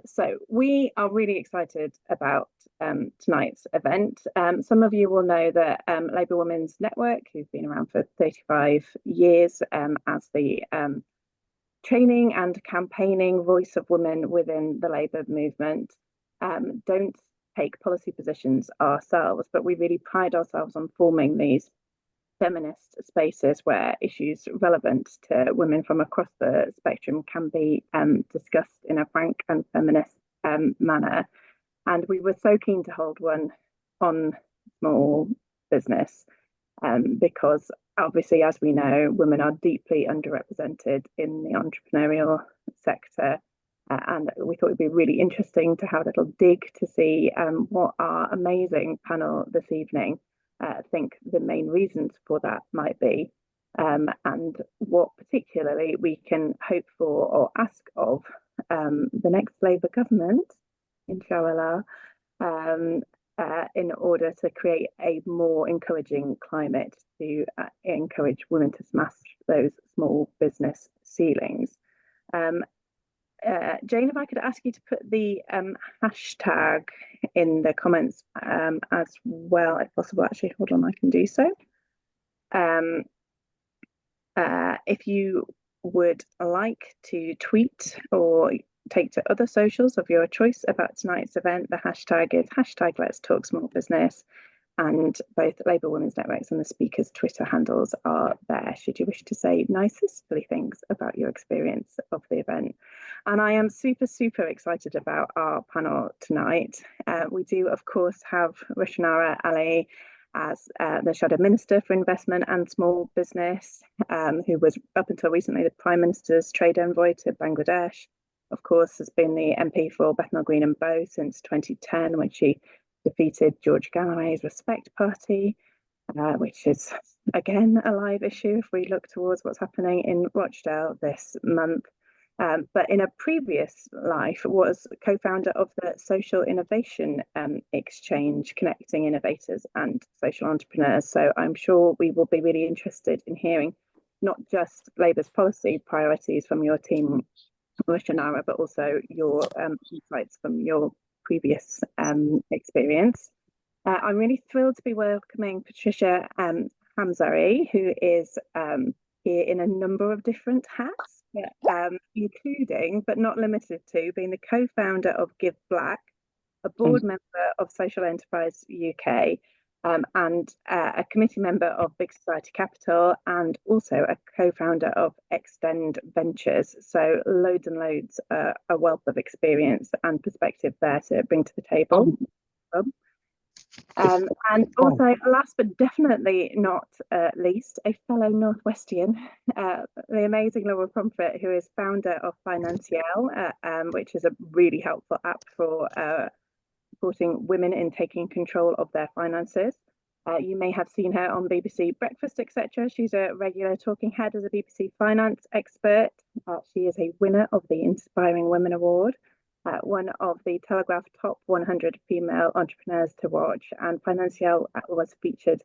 So we are really excited about tonight's event. Some of you will know that Labour Women's Network, who've been around for 35 years as the training and campaigning voice of women within the Labour movement, don't take policy positions ourselves, but we really pride ourselves on forming these feminist spaces where issues relevant to women from across the spectrum can be discussed in a frank and feminist manner. And we were so keen to hold one on small business because obviously, as we know, women are deeply underrepresented in the entrepreneurial sector. And we thought it'd be really interesting to have a little dig to see what our amazing panel this evening think the main reasons for that might be, and what particularly we can hope for or ask of the next Labour government, inshallah, in order to create a more encouraging climate to encourage women to smash those small business ceilings. Jane, if I could ask you to put the hashtag in the comments as well, if possible. Actually, hold on, I can do so. If you would like to tweet or take to other socials of your choice about tonight's event, the hashtag is hashtag Let's Talk Small Business. And both Labour Women's Networks and the speakers' Twitter handles are there should you wish to say nice silly things about your experience of the event. And I am super, super excited about our panel tonight. We do, of course, have Rushanara Ali as the Shadow Minister for Investment and Small Business, who was up until recently the Prime Minister's trade envoy to Bangladesh. Of course, has been the MP for Bethnal Green and Bow since 2010 when she defeated George Galloway's Respect Party, which is again a live issue if we look towards what's happening in Rochdale this month. But in a previous life was co-founder of the Social Innovation Exchange, connecting innovators and social entrepreneurs. So I'm sure we will be really interested in hearing not just Labour's policy priorities from your team, Rushanara, but also your insights from your previous experience. I'm really thrilled to be welcoming Patricia Hamzahee, who is here in a number of different hats, including but not limited to being the co-founder of GiveBLACK, a board member of Social Enterprise UK, and a committee member of Big Society Capital, and also a co-founder of Extend Ventures. So loads and loads, a wealth of experience and perspective there to bring to the table. And also, last but definitely not least, a fellow Northwestian, the amazing Laura Pomfret, who is founder of Financielle, which is a really helpful app for supporting women in taking control of their finances. You may have seen her on BBC Breakfast, etc. She's a regular talking head as a BBC finance expert. She is a winner of the Inspiring Women Award, one of the Telegraph top 100 female entrepreneurs to watch, and Financielle was featured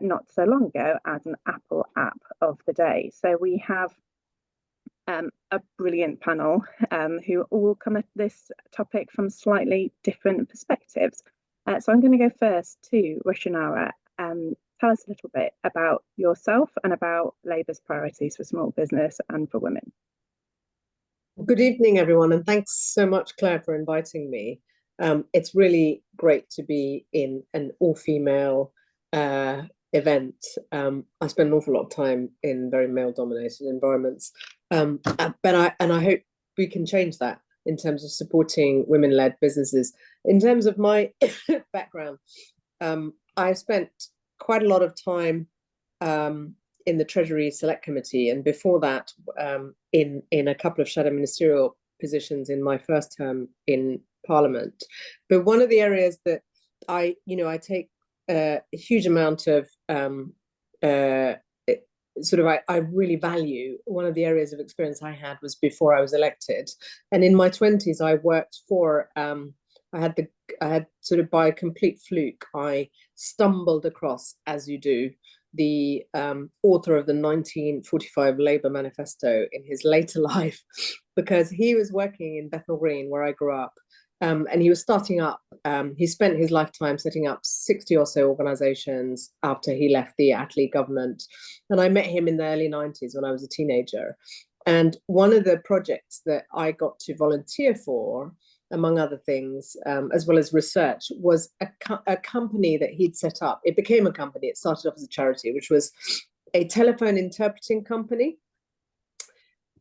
not so long ago as an Apple app of the day. So we have a brilliant panel who all come at this topic from slightly different perspectives. So I'm going to go first to Rushanara. Tell us a little bit about yourself and about Labour's priorities for small business and for women. Good evening, everyone, and thanks so much, Claire, for inviting me. It's really great to be in an all-female event. I spend an awful lot of time in very male-dominated environments, but I hope we can change that in terms of supporting women-led businesses. In terms of my background, I spent quite a lot of time in the Treasury Select Committee, and before that, in a couple of shadow ministerial positions in my first term in Parliament. But one of the areas that I take a huge amount of I really value, one of the areas of experience I had was before I was elected, and in my 20s I worked for I had sort of by complete fluke, I stumbled across, as you do, the author of the 1945 Labour Manifesto in his later life, because he was working in Bethnal Green, where I grew up, and he was starting up. He spent his lifetime setting up 60 or so organizations after he left the Attlee government. And I met him in the early 90s when I was a teenager. And one of the projects that I got to volunteer for, among other things, as well as research, was a company that he'd set up. It became a company. It started off as a charity, which was a telephone interpreting company.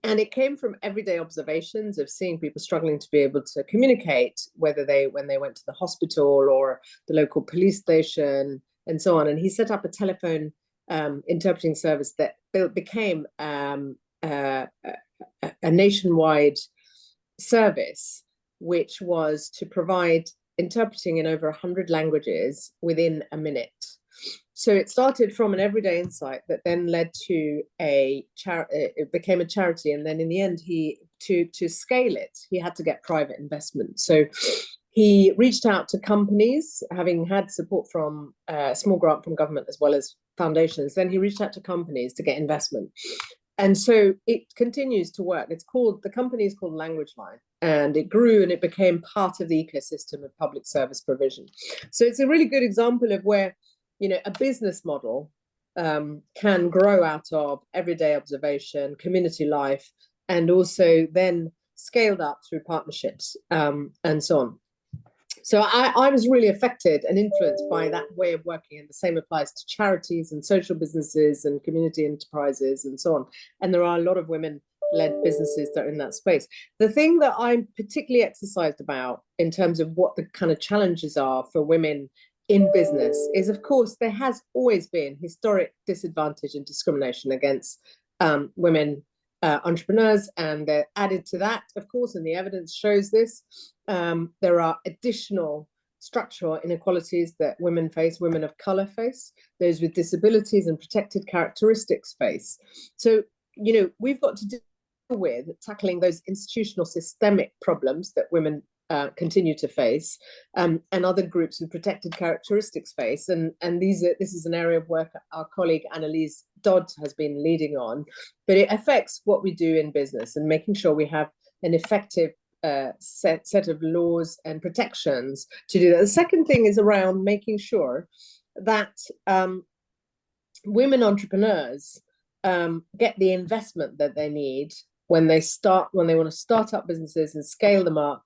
And it came from everyday observations of seeing people struggling to be able to communicate, whether when they went to the hospital or the local police station and so on. And he set up a telephone interpreting service that became a nationwide service, which was to provide interpreting in over 100 languages within a minute. So it started from an everyday insight that then led to it became a charity. And then in the end, to scale it, he had to get private investment. So he reached out to companies, having had support from a small grant from government as well as foundations. Then he reached out to companies to get investment. And so it continues to work. The company is called Language Line, and it grew and it became part of the ecosystem of public service provision. So it's a really good example of where, a business model can grow out of everyday observation, community life, and also then scaled up through partnerships and so on. So I was really affected and influenced by that way of working, and the same applies to charities and social businesses and community enterprises and so on. And there are a lot of women-led businesses that are in that space. The thing that I'm particularly exercised about in terms of what the kind of challenges are for women in business is, of course, there has always been historic disadvantage and discrimination against women entrepreneurs, and they're added to that, of course, and the evidence shows this. There are additional structural inequalities that women face, women of color face, those with disabilities and protected characteristics face. So, we've got to deal with tackling those institutional systemic problems that women continue to face, and other groups with protected characteristics face. And this is an area of work our colleague Annalise Dodd has been leading on, but it affects what we do in business and making sure we have an effective set of laws and protections to do that. The second thing is around making sure that women entrepreneurs get the investment that they need when they want to start up businesses and scale them up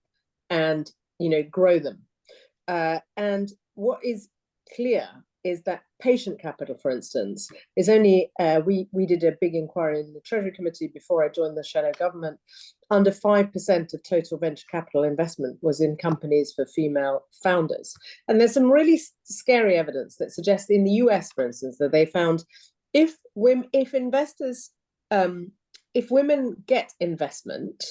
and grow them. And what is clear is that patient capital, for instance, is only we did a big inquiry in the Treasury Committee before I joined the shadow government. Under 5% of total venture capital investment was in companies for female founders. And there's some really scary evidence that suggests in the US, for instance, that they found if women get investment,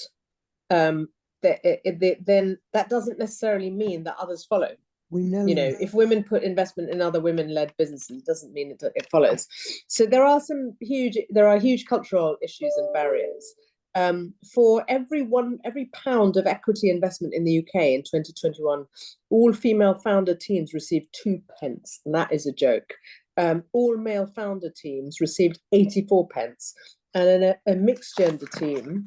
then that doesn't necessarily mean that others follow. We know, if women put investment in other women-led businesses, it doesn't mean it follows. So there are huge cultural issues and barriers. For every pound of equity investment in the UK in 2021, all female founder teams received 2 pence, and that is a joke. All male founder teams received 84 pence, and a mixed gender team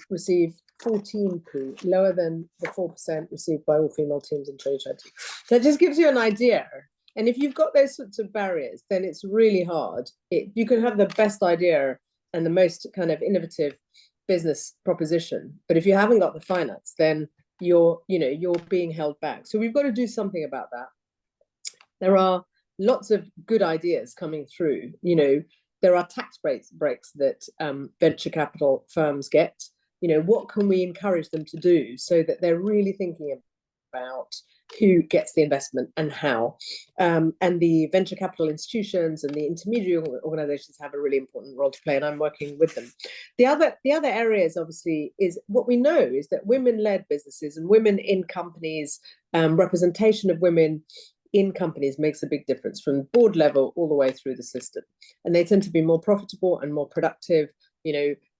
received 14p, lower than the 4% received by all female teams in 2020. That just gives you an idea. And if you've got those sorts of barriers, then it's really hard. You can have the best idea and the most kind of innovative business proposition, but if you haven't got the finance, then you're being held back. So we've got to do something about that. There are lots of good ideas coming through. There are tax breaks that venture capital firms get. What can we encourage them to do so that they're really thinking about who gets the investment and how? And the venture capital institutions and the intermediary organizations have a really important role to play, and I'm working with them. The other areas, obviously, is what we know is that women-led businesses and women in companies, representation of women in companies makes a big difference from board level all the way through the system. And they tend to be more profitable and more productive.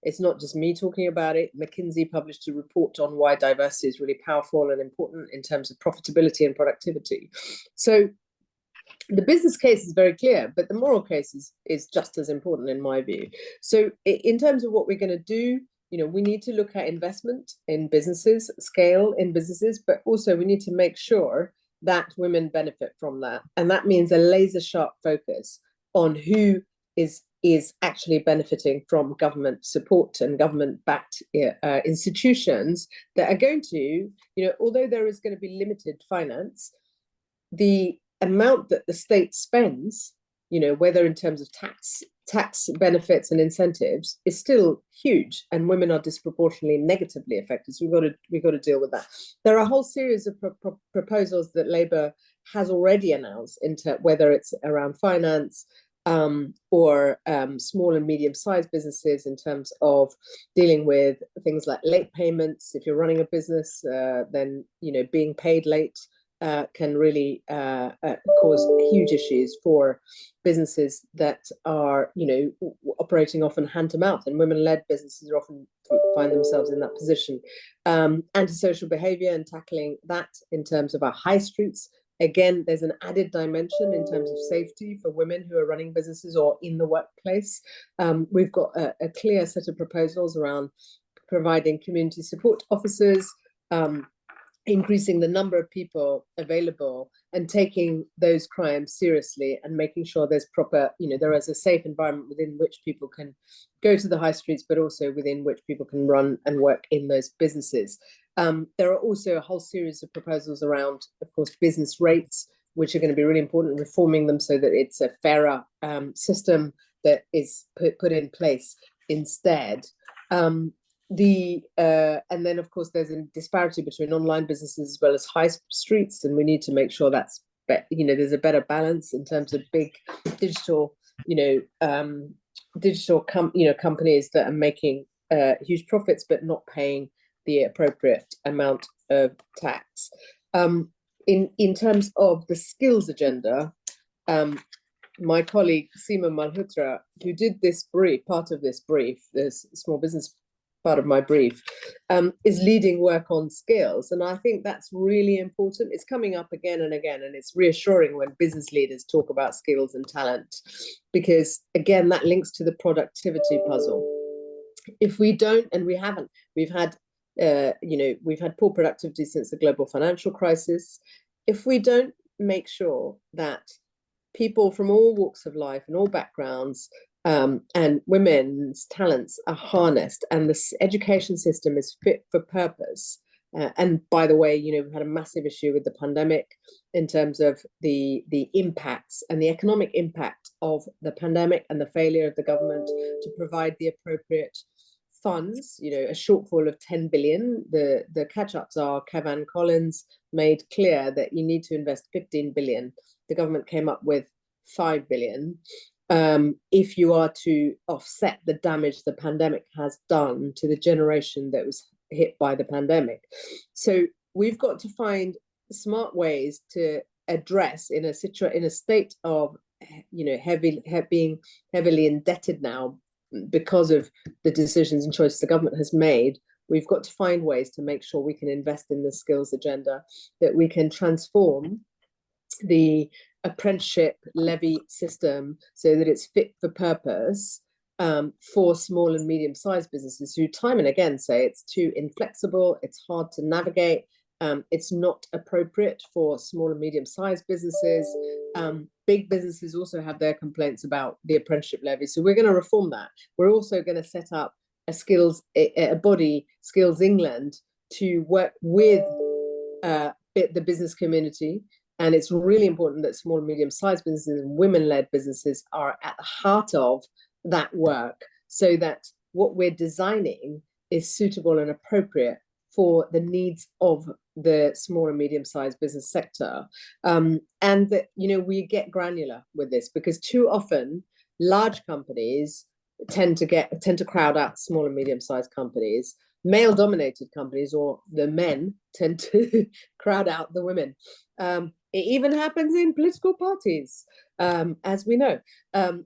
It's not just me talking about it. McKinsey published a report on why diversity is really powerful and important in terms of profitability and productivity. So The business case is very clear, but the moral case is just as important in my view. So in terms of what we're going to do, we need to look at investment in businesses, scale in businesses, but also we need to make sure that women benefit from that. And that means a laser sharp focus on who is actually benefiting from government support and government-backed institutions that are going to, although there is going to be limited finance, the amount that the state spends, whether in terms of tax benefits and incentives, is still huge, and women are disproportionately negatively affected. So we've got to deal with that. There are a whole series of proposals that Labour has already announced into whether it's around finance or small and medium-sized businesses in terms of dealing with things like late payments. If you're running a business, then being paid late can really cause huge issues for businesses that are, operating often hand to mouth, and women-led businesses often find themselves in that position. Antisocial behaviour and tackling that in terms of our high streets. Again, there's an added dimension in terms of safety for women who are running businesses or in the workplace. We've got a clear set of proposals around providing community support officers, increasing the number of people available and taking those crimes seriously and making sure there's proper, there is a safe environment within which people can go to the high streets, but also within which people can run and work in those businesses. There are also a whole series of proposals around, of course, business rates, which are going to be really important, reforming them so that it's a fairer system that is put in place instead. And then, of course, there's a disparity between online businesses as well as high streets, and we need to make sure that's, there's a better balance in terms of big digital, companies that are making huge profits but not paying the appropriate amount of tax. In terms of the skills agenda, my colleague Seema Malhotra, who did this part of this brief, this small business part of my brief, is leading work on skills. And I think that's really important. It's coming up again and again, and it's reassuring when business leaders talk about skills and talent, because again, that links to the productivity puzzle. If we don't, and we haven't, we've had poor productivity since the global financial crisis. If we don't make sure that people from all walks of life and all backgrounds and women's talents are harnessed, and the education system is fit for purpose. And by the way, we've had a massive issue with the pandemic in terms of the impacts and the economic impact of the pandemic and the failure of the government to provide the appropriate funds, a shortfall of 10 billion. The catch-ups are, Kevan Collins made clear that you need to invest 15 billion. The government came up with 5 billion. If you are to offset the damage the pandemic has done to the generation that was hit by the pandemic. So we've got to find smart ways to address in a state of, being heavily indebted now because of the decisions and choices the government has made. We've got to find ways to make sure we can invest in the skills agenda, that we can transform the apprenticeship levy system so that it's fit for purpose for small and medium-sized businesses who time and again say it's too inflexible, it's hard to navigate, it's not appropriate for small and medium-sized businesses. Big businesses also have their complaints about the apprenticeship levy. So we're going to reform that. We're also going to set up a body, Skills England, to work with the business community. And it's really important that small and medium-sized businesses and women-led businesses are at the heart of that work, so that what we're designing is suitable and appropriate for the needs of the small and medium-sized business sector. And that, we get granular with this, because too often large companies tend to crowd out small and medium-sized companies. Male-dominated companies, or the men, tend to crowd out the women. It even happens in political parties, as we know.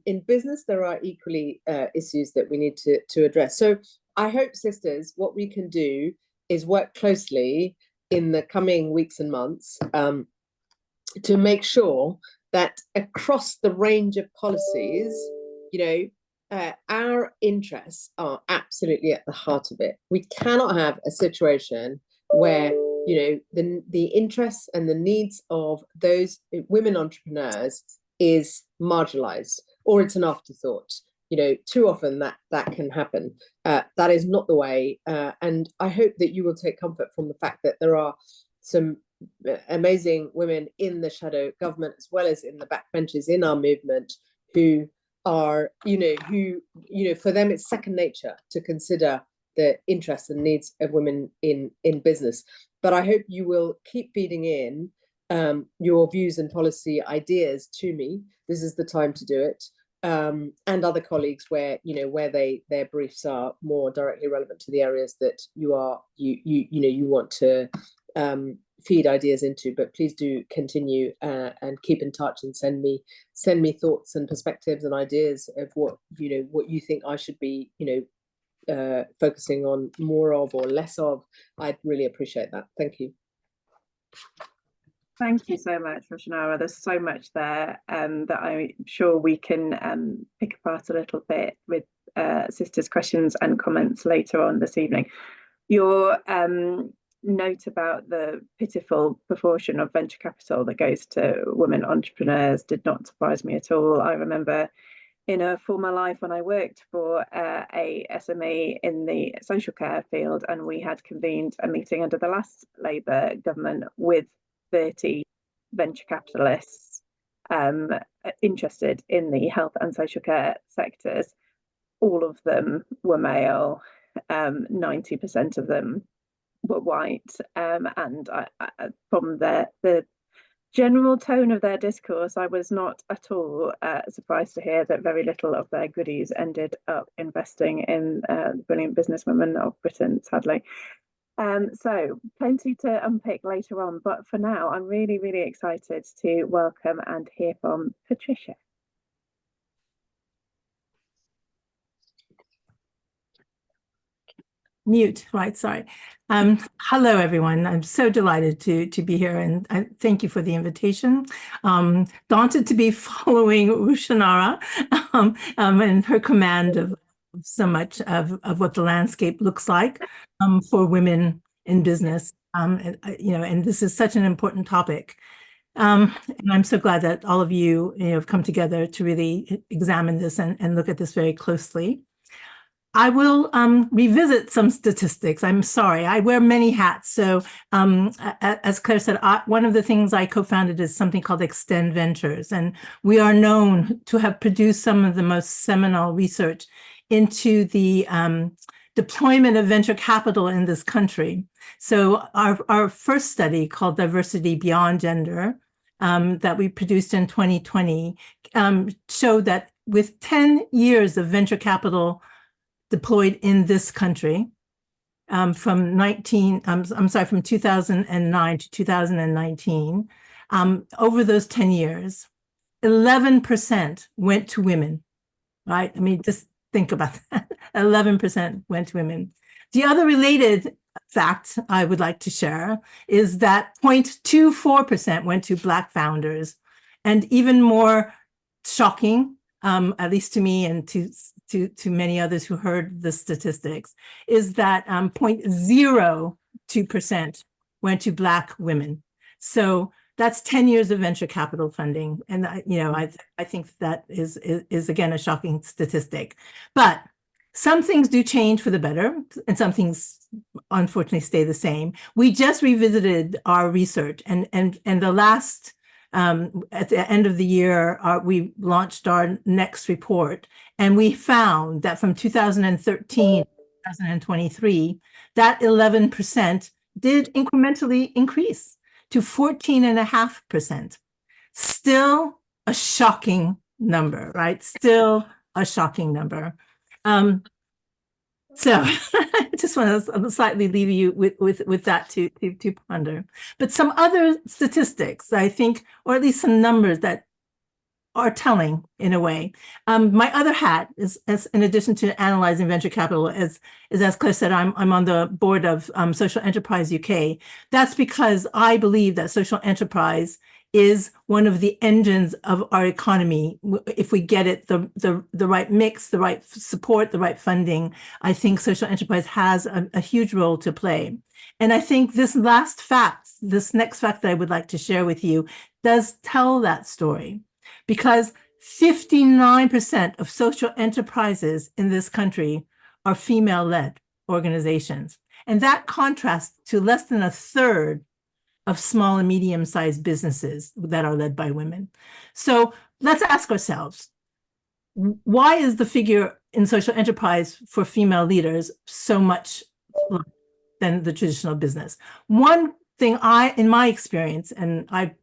In business, there are equally issues that we need to address. So I hope, sisters, what we can do is work closely in the coming weeks and months to make sure that across the range of policies, our interests are absolutely at the heart of it. We cannot have a situation where the interests and the needs of those women entrepreneurs is marginalized, or it's an afterthought. Too often that can happen. That is not the way. And I hope that you will take comfort from the fact that there are some amazing women in the shadow government, as well as in the backbenches in our movement, who are, for them it's second nature to consider the interests and needs of women in business. But I hope you will keep feeding in your views and policy ideas to me. This is the time to do it. And other colleagues where their briefs are more directly relevant to the areas that you want to feed ideas into. But please do continue and keep in touch and send me thoughts and perspectives and ideas of what you think I should be focusing on more of or less of. I'd really appreciate that. Thank you. Thank you so much, Rushanara. There's so much there that I'm sure we can pick apart a little bit with sisters' questions and comments later on this evening. Your note about the pitiful proportion of venture capital that goes to women entrepreneurs did not surprise me at all. I remember in a former life when I worked for a SME in the social care field, and we had convened a meeting under the last Labour government with 30 venture capitalists interested in the health and social care sectors. All of them were male, 90% of them were white, and from the general tone of their discourse, I was not at all surprised to hear that very little of their goodies ended up investing in the brilliant businesswomen of Britain, sadly. So plenty to unpick later on, but for now, I'm really, really excited to welcome and hear from Patricia. Mute, right, sorry. Hello, everyone. I'm so delighted to be here, and thank you for the invitation. Daunted to be following Rushanara and her command of so much of what the landscape looks like for women in business. And this is such an important topic. And I'm so glad that all of you, have come together to really examine this and look at this very closely. I will revisit some statistics. I'm sorry, I wear many hats. So as Claire said, one of the things I co-founded is something called Extend Ventures. And we are known to have produced some of the most seminal research into the deployment of venture capital in this country. So our first study, called Diversity Beyond Gender, that we produced in 2020, showed that with 10 years of venture capital deployed in this country, from 2009 to 2019, over those 10 years, 11% went to women, right? I mean, just think about that. 11% went to women. The other related fact I would like to share is that 0.24% went to Black founders, and even more shocking, at least to me and to many others who heard the statistics, is that 0.02% went to Black women. So that's 10 years of venture capital funding. And I think that is again a shocking statistic. But some things do change for the better, and some things unfortunately stay the same. We just revisited our research, and the last at the end of the year, we launched our next report, and we found that from 2013 to 2023, that 11% did incrementally increase to 14.5%. Still a shocking number, right? Still a shocking number. So I just want to slightly leave you with that to ponder. But some other statistics, I think, or at least some numbers that are telling in a way. My other hat is, as in addition to analyzing venture capital, is as Claire said, I'm on the board of Social Enterprise UK. That's because I believe that social enterprise is one of the engines of our economy. If we get it, the right mix, the right support, the right funding, I think social enterprise has a huge role to play. And I think this next fact that I would like to share with you does tell that story, because 59% of social enterprises in this country are female-led organizations. And that contrasts to less than a third of small and medium-sized businesses that are led by women. So let's ask ourselves, why is the figure in social enterprise for female leaders so much lower than the traditional business? One thing in my experience, and I've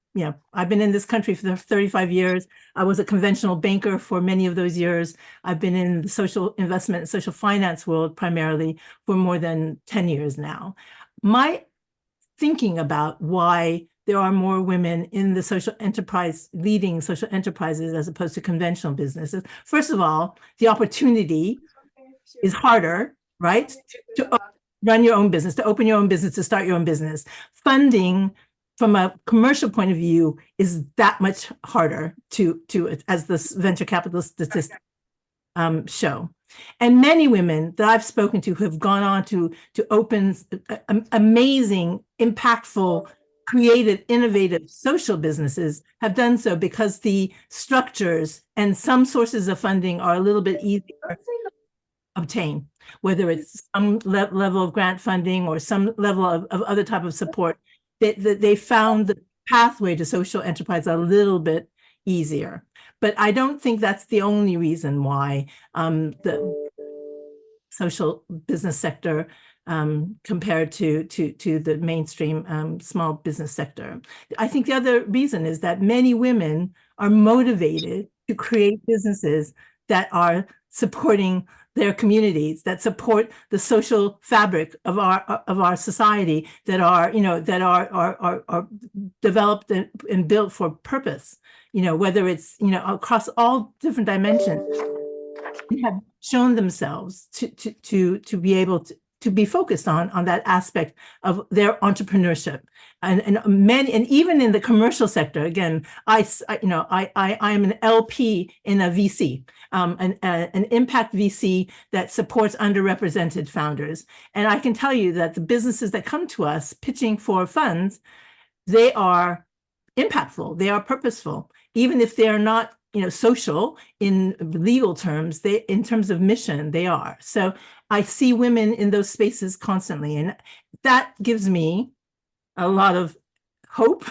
been in this country for 35 years. I was a conventional banker for many of those years. I've been in the social investment and social finance world primarily for more than 10 years now. My thinking about why there are more women in the social enterprise, leading social enterprises as opposed to conventional businesses. First of all, the opportunity is harder, right? To run your own business, to open your own business, to start your own business. Funding from a commercial point of view is that much harder to as the venture capital statistics show. And many women that I've spoken to who have gone on to open amazing, impactful, creative, innovative social businesses have done so because the structures and some sources of funding are a little bit easier to obtain, whether it's some level of grant funding or some level of other type of support. They found the pathway to social enterprise a little bit easier. But I don't think that's the only reason why the social business sector compared to the mainstream small business sector. I think the other reason is that many women are motivated to create businesses that are supporting their communities, that support the social fabric of our society, that are developed and built for purpose. Whether it's across all different dimensions, they have shown themselves to be able to be focused on that aspect of their entrepreneurship, and even in the commercial sector. Again, I am an LP in a VC, an impact VC that supports underrepresented founders, and I can tell you that the businesses that come to us pitching for funds, they are impactful, they are purposeful, even if they are not social in legal terms. In terms of mission, they are. So I see women in those spaces constantly, and that gives me a lot of hope.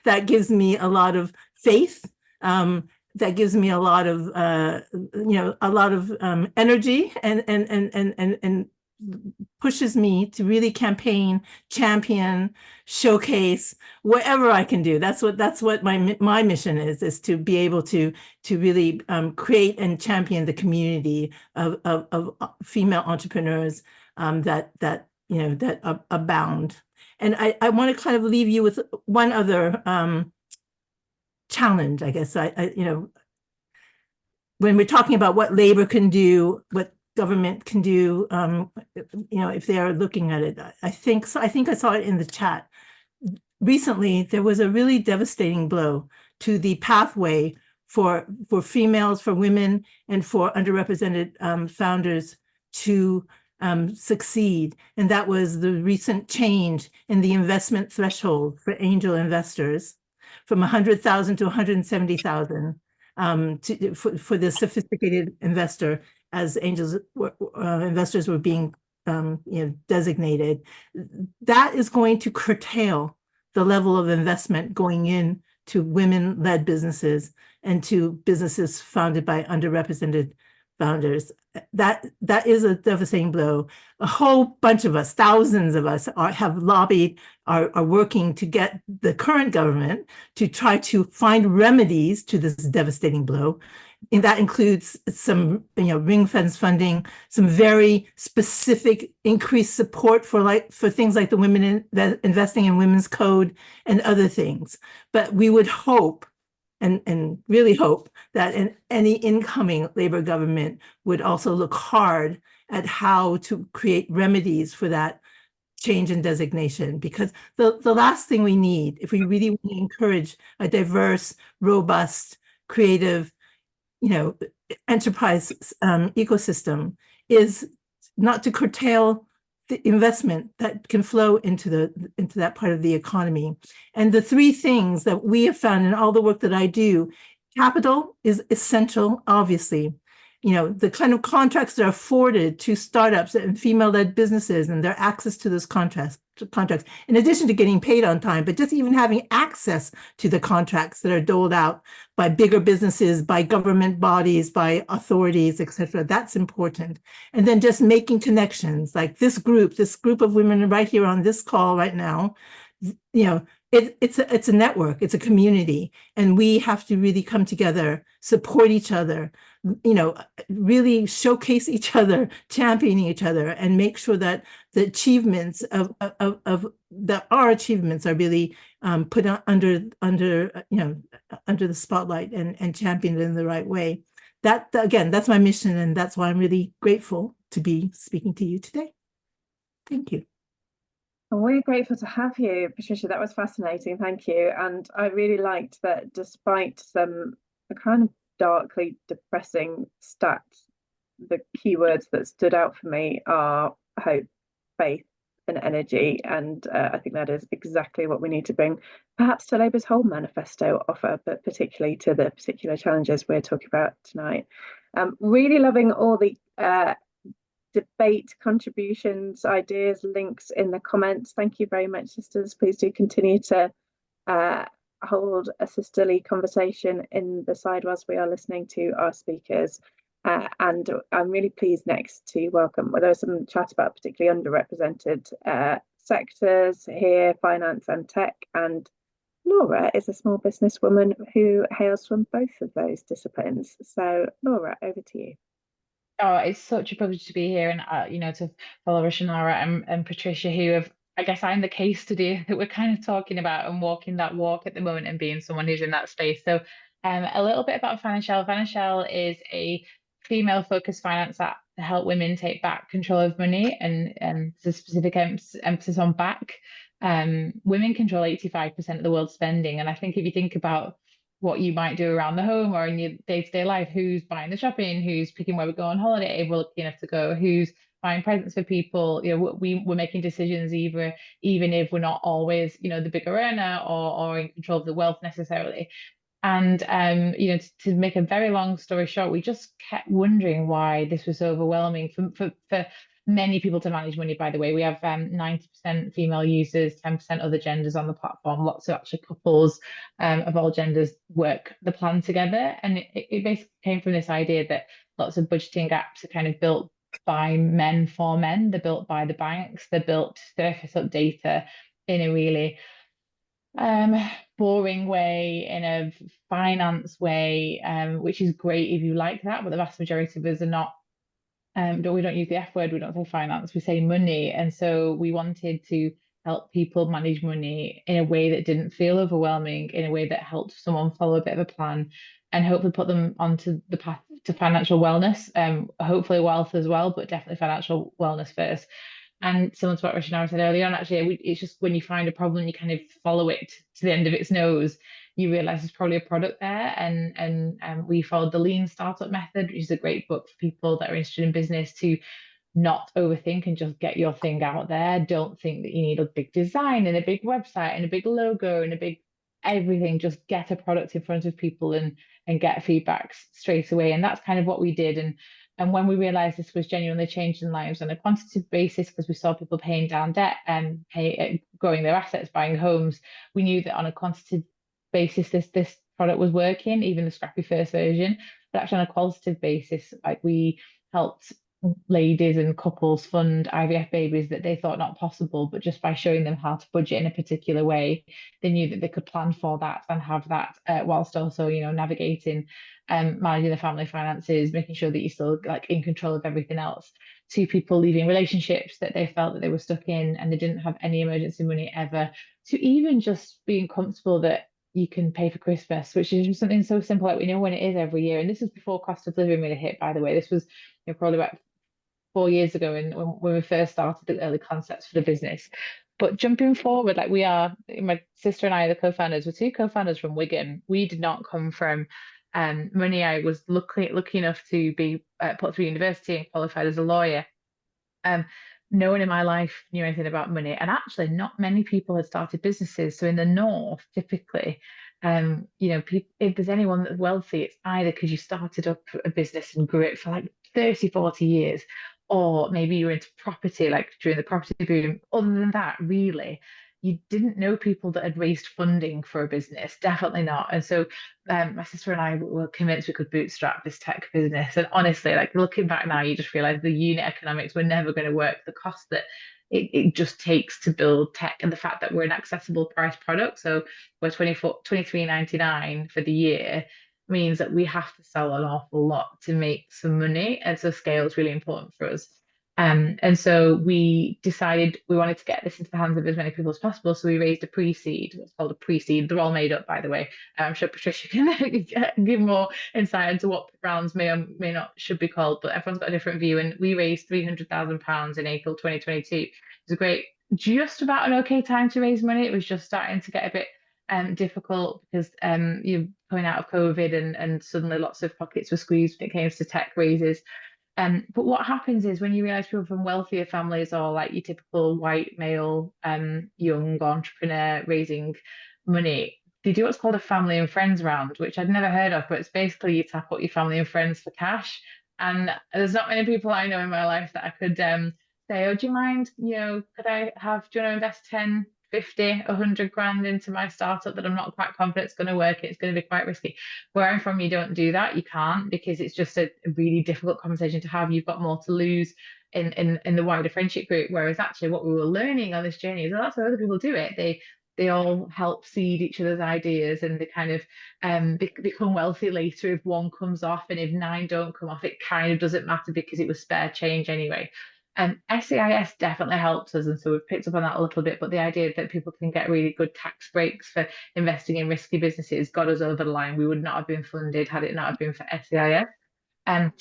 That gives me a lot of faith. That gives me a lot of energy, and pushes me to really campaign, champion, showcase whatever I can do. That's what my mission is to be able to really create and champion the community of female entrepreneurs that abound. And I want to kind of leave you with one other challenge, I guess. When we're talking about what labor can do, what government can do, if they are looking at it. I think I saw it in the chat. Recently, there was a really devastating blow to the pathway for females, for women, and for underrepresented founders to succeed. And that was the recent change in the investment threshold for angel investors from 100,000 to 170,000 for the sophisticated investor, as angels investors were being designated. That is going to curtail the level of investment going in to women-led businesses and to businesses founded by underrepresented founders. That is a devastating blow. A whole bunch of us, thousands of us, have lobbied, are working to get the current government to try to find remedies to this devastating blow. And that includes some, ring fence funding, some very specific increased support for things like the Women Investing in Women's Code and other things. But we would hope, and really hope, that any incoming Labor government would also look hard at how to create remedies for that change in designation, because the last thing we need, if we really want to encourage a diverse, robust, creative, enterprise ecosystem, is not to curtail the investment that can flow into that part of the economy. And the three things that we have found in all the work that I do, capital is essential, obviously. The kind of contracts that are afforded to startups and female-led businesses and their access to those contracts, in addition to getting paid on time, but just even having access to the contracts that are doled out by bigger businesses, by government bodies, by authorities, etc. That's important. And then just making connections, like this group of women right here on this call right now, it's a network, it's a community, and we have to really come together, support each other, really showcase each other, championing each other, and make sure that the achievements that our achievements are really put under the spotlight and championed in the right way. That, again, that's my mission, and that's why I'm really grateful to be speaking to you today. Thank you. And we're grateful to have you, Patricia. That was fascinating. Thank you. And I really liked that despite some kind of darkly depressing stats, the keywords that stood out for me are hope, faith, and energy. And I think that is exactly what we need to bring, perhaps to Labour's whole manifesto offer, but particularly to the particular challenges we're talking about tonight. Really loving all the debate contributions, ideas, links in the comments. Thank you very much, sisters. Please do continue to hold a sisterly conversation in the side whilst we are listening to our speakers. And I'm really pleased next to welcome, well, there was some chat about particularly underrepresented sectors here, finance and tech, and Laura is a small businesswoman who hails from both of those disciplines. So Laura, over to you. Oh, it's such a privilege to be here, and to follow Rushanara and Patricia, who have, I guess I'm the case study that we're kind of talking about and walking that walk at the moment, and being someone who's in that space. So, a little bit about Financielle. Financielle is a female-focused finance app to help women take back control of money, and there's a specific emphasis on back. Women control 85% of the world's spending, and I think if you think about what you might do around the home or in your day-to-day life, who's buying the shopping, who's picking where we go on holiday, if we're lucky enough to go, who's buying presents for people, we're making decisions even if we're not always, the bigger earner or in control of the wealth necessarily. And to make a very long story short, we just kept wondering why this was so overwhelming for many people to manage money. By the way, we have 90% female users, 10% other genders on the platform. Lots of actually couples of all genders work the plan together, and it basically came from this idea that lots of budgeting apps are kind of built by men for men. They're built by the banks. They're built to surface up data in a really boring way, in a finance way, which is great if you like that, but the vast majority of us are not. We don't use the F word, we don't say finance, we say money. And so we wanted to help people manage money in a way that didn't feel overwhelming, in a way that helped someone follow a bit of a plan, and hopefully put them onto the path to financial wellness, hopefully wealth as well, but definitely financial wellness first. And similar to what Rushanara said earlier on, actually, it's just when you find a problem, you kind of follow it to the end of its nose, you realize there's probably a product there. And we followed the Lean Startup Method, which is a great book for people that are interested in business, to not overthink and just get your thing out there. Don't think that you need a big design and a big website and a big logo and a big everything. Just get a product in front of people and get feedback straight away. And that's kind of what we did. And when we realized this was genuinely changing lives on a quantitative basis, because we saw people paying down debt and growing their assets, buying homes, we knew that on a quantitative basis, this product was working, even the scrappy first version. But actually on a qualitative basis, like, we helped ladies and couples fund IVF babies that they thought not possible, but just by showing them how to budget in a particular way, they knew that they could plan for that and have that whilst also, navigating managing the family finances, making sure that you're still in control of everything else. To people leaving relationships that they felt that they were stuck in and they didn't have any emergency money ever, to even just being comfortable that you can pay for Christmas, which is just something so simple, like we know when it is every year. And this is before cost of living really hit, by the way. This was probably about 4 years ago, and when we first started the early concepts for the business. But jumping forward, like my sister and I are the co-founders. We're two co-founders from Wigan. We did not come from money. I was lucky enough to be put through university and qualified as a lawyer. No one in my life knew anything about money, and actually, not many people had started businesses. So in the north, typically, people, if there's anyone that's wealthy, it's either because you started up a business and grew it for like 30, 40 years, or maybe you were into property, like during the property boom. Other than that, really, you didn't know people that had raised funding for a business. Definitely not. And so my sister and I were convinced we could bootstrap this tech business. And honestly, like looking back now, you just realize the unit economics were never going to work. The cost that it just takes to build tech, and the fact that we're an accessible price product. So we're $23.99 for the year means that we have to sell an awful lot to make some money. And so scale is really important for us. And so we decided we wanted to get this into the hands of as many people as possible. So we raised a pre-seed, what's called a pre-seed. They're all made up, by the way. I'm sure Patricia can give more insight into what rounds may or may not should be called, but everyone's got a different view. And we raised £300,000 in April 2022. It was a great, just about an okay time to raise money. It was just starting to get a bit difficult because you're coming out of COVID and suddenly lots of pockets were squeezed when it came to tech raises. But what happens is when you realize people from wealthier families or like your typical white male young entrepreneur raising money, they do what's called a family and friends round, which I'd never heard of, but it's basically you tap out your family and friends for cash. And there's not many people I know in my life that I could say, oh, do you mind, do you want to invest 10, 50, 100 grand into my startup that I'm not quite confident it's going to work. It's going to be quite risky. Where I'm from, you don't do that. You can't, because it's just a really difficult conversation to have. You've got more to lose in the wider friendship group. Whereas actually what we were learning on this journey is that's how other people do it. They all help seed each other's ideas, and they kind of become wealthy later if one comes off, and if 9 don't come off, it kind of doesn't matter because it was spare change anyway. SEIS definitely helps us, and so we've picked up on that a little bit, but the idea that people can get really good tax breaks for investing in risky businesses got us over the line. We would not have been funded had it not have been for SEIS. And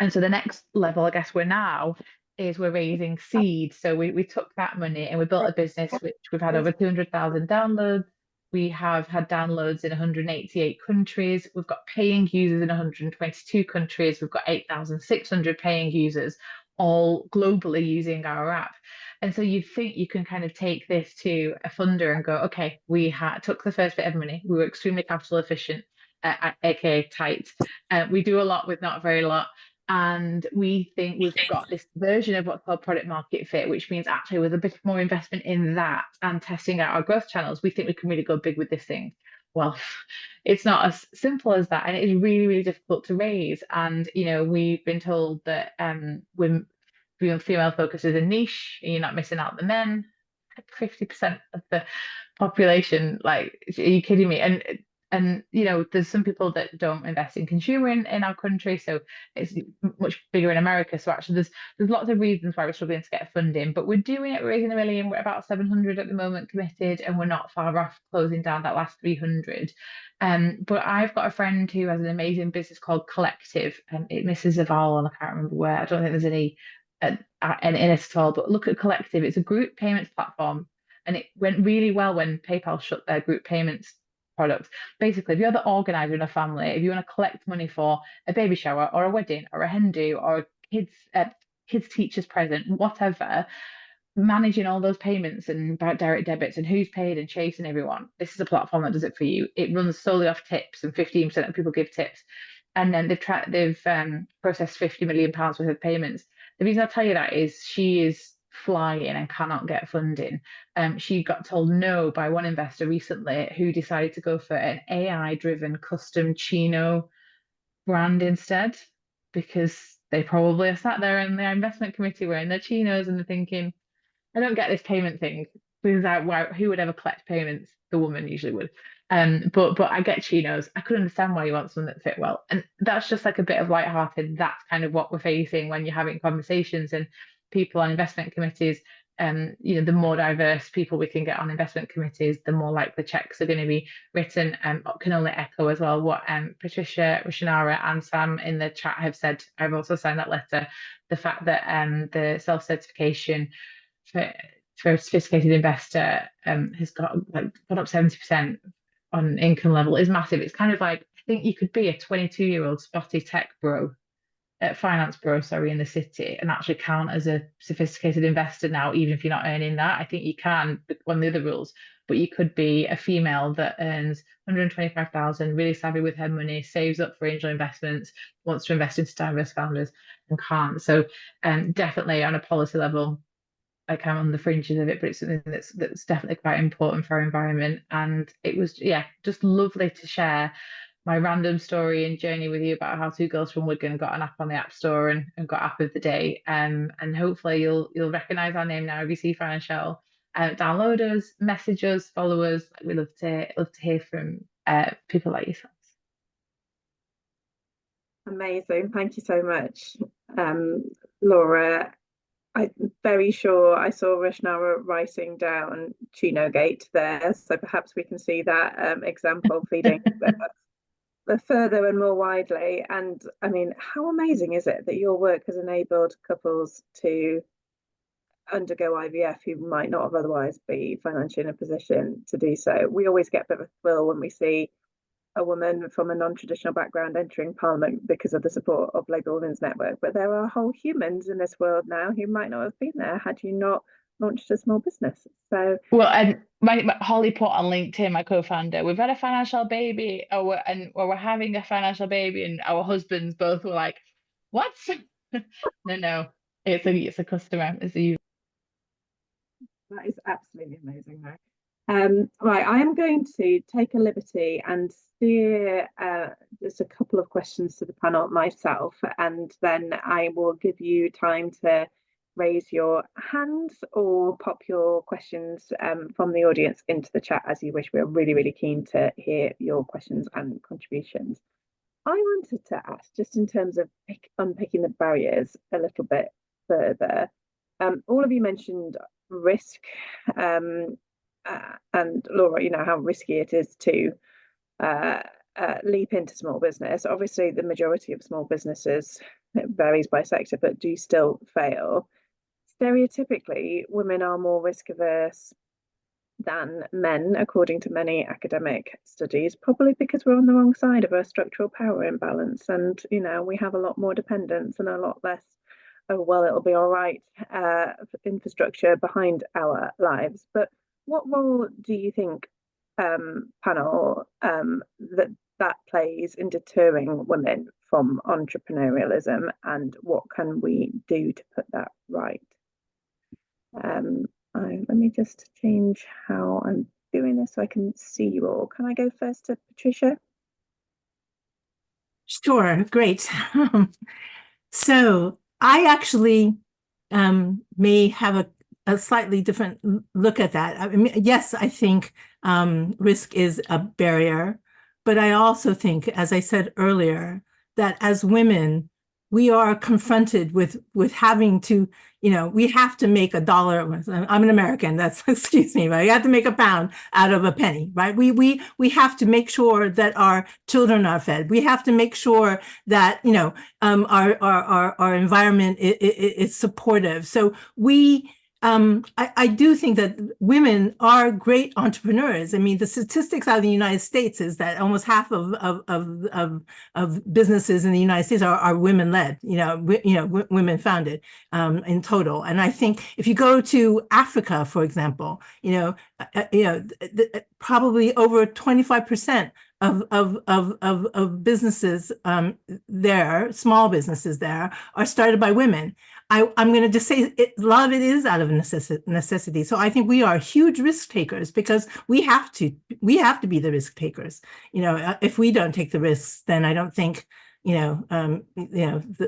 so the next level, I guess, we're raising seed. So we took that money and we built a business which we've had over 200,000 downloads. We have had downloads in 188 countries. We've got paying users in 122 countries. We've got 8,600 paying users, all globally using our app. And so you'd think you can kind of take this to a funder and go, okay, we took the first bit of money. We were extremely capital efficient, aka tight. We do a lot with not very lot. And we think we've got this version of what's called product market fit, which means actually with a bit more investment in that and testing out our growth channels, we think we can really go big with this thing. Well, it's not as simple as that, and it is really, really difficult to raise. And we've been told that female focus is a niche, and you're not missing out the men. 50% of the population, like, are you kidding me? And there's some people that don't invest in consumer in our country, so it's much bigger in America. So actually there's lots of reasons why we're struggling to get funding, but we're doing it. We're raising 1 million. We're about 700 at the moment committed, and we're not far off closing down that last 300. But I've got a friend who has an amazing business called Collective, and it misses a vowel, and I can't remember where. I don't think there's any in it at all, but look at Collective. It's a group payments platform, and it went really well when PayPal shut their group payments products. Basically, if you're the organizer in a family, if you want to collect money for a baby shower or a wedding or a hen do or a kids teacher's present, whatever, managing all those payments and direct debits and who's paid and chasing everyone, this is a platform that does it for you. It runs solely off tips, and 15% of people give tips. And then they've processed £50 million worth of payments. The reason I tell you that is she is flying and cannot get funding. She got told no by one investor recently who decided to go for an AI-driven custom chino brand instead, because they probably are sat there in their investment committee wearing their chinos and they're thinking, I don't get this payment thing, because who would ever collect payments? The woman usually would. But I get chinos. I could understand why you want something that fit well. And that's just like a bit of lighthearted. That's kind of what we're facing when you're having conversations and people on investment committees the more diverse people we can get on investment committees, the more likely checks are going to be written. I can only echo as well what Patricia, Rushanara, and Sam in the chat have said. I've also signed that letter. The fact that the self-certification for a sophisticated investor has gone up 70% on income level is massive. It's kind of like, I think you could be a 22-year-old spotty tech bro, finance bro, sorry, in the city, and actually count as a sophisticated investor now, even if you're not earning that. I think you can, one of the other rules, but you could be a female that earns 125,000, really savvy with her money, saves up for angel investments, wants to invest in diverse founders, and can't. So definitely on a policy level, like I'm on the fringes of it, but it's something that's definitely quite important for our environment. And it was, just lovely to share my random story and journey with you about how two girls from Wigan got an app on the App Store and got App of the Day. And hopefully you'll recognise our name now if you see Financielle. Download us, message us, follow us. We love to hear from people like yourselves. Amazing, thank you so much, Laura. I'm very sure I saw Rushanara writing down Tunogate there, so perhaps we can see that example feeding further and more widely. And I mean, how amazing is it that your work has enabled couples to undergo IVF who might not have otherwise be financially in a position to do so? We always get a bit of a thrill when we see a woman from a non-traditional background entering Parliament because of the support of Labour Women's Network, but there are whole humans in this world now who might not have been there had you not launched a small business. So well, and my Holly put on LinkedIn, my co-founder, we've had a financial baby, or we're having a financial baby, and our husbands both were like, "What?" No, it's a customer. It's a user. That is absolutely amazing, though. Right, I am going to take a liberty and steer just a couple of questions to the panel myself, and then I will give you time to raise your hands or pop your questions from the audience into the chat as you wish. We're really, really keen to hear your questions and contributions. I wanted to ask, just in terms of unpicking the barriers a little bit further, all of you mentioned risk, and Laura, how risky it is to leap into small business. Obviously, the majority of small businesses, it varies by sector, but do still fail. Stereotypically, women are more risk averse than men, according to many academic studies, probably because we're on the wrong side of a structural power imbalance, and we have a lot more dependence and a lot less, oh well, it'll be all right, infrastructure behind our lives. But what role do you think, panel, that plays in deterring women from entrepreneurialism, and what can we do to put that right? Let me just change how I'm doing this so I can see you all. Can I go first to Patricia? Sure, great. So I actually may have a slightly different look at that. I mean, yes, I think risk is a barrier, but I also think, as I said earlier, that as women, we are confronted with having to, we have to make $1. I'm an American, that's, excuse me, but you have to make a pound out of a penny, right? We have to make sure that our children are fed. We have to make sure that, our environment is supportive. So I do think that women are great entrepreneurs. I mean, the statistics out of the United States is that almost half of businesses in the United States are women-led, women-founded in total. And I think if you go to Africa, for example, probably over 25% of businesses there, small businesses there, are started by women. I'm going to just say a lot of it is out of necessity. So I think we are huge risk takers because we have to be the risk takers. If we don't take the risks, then I don't think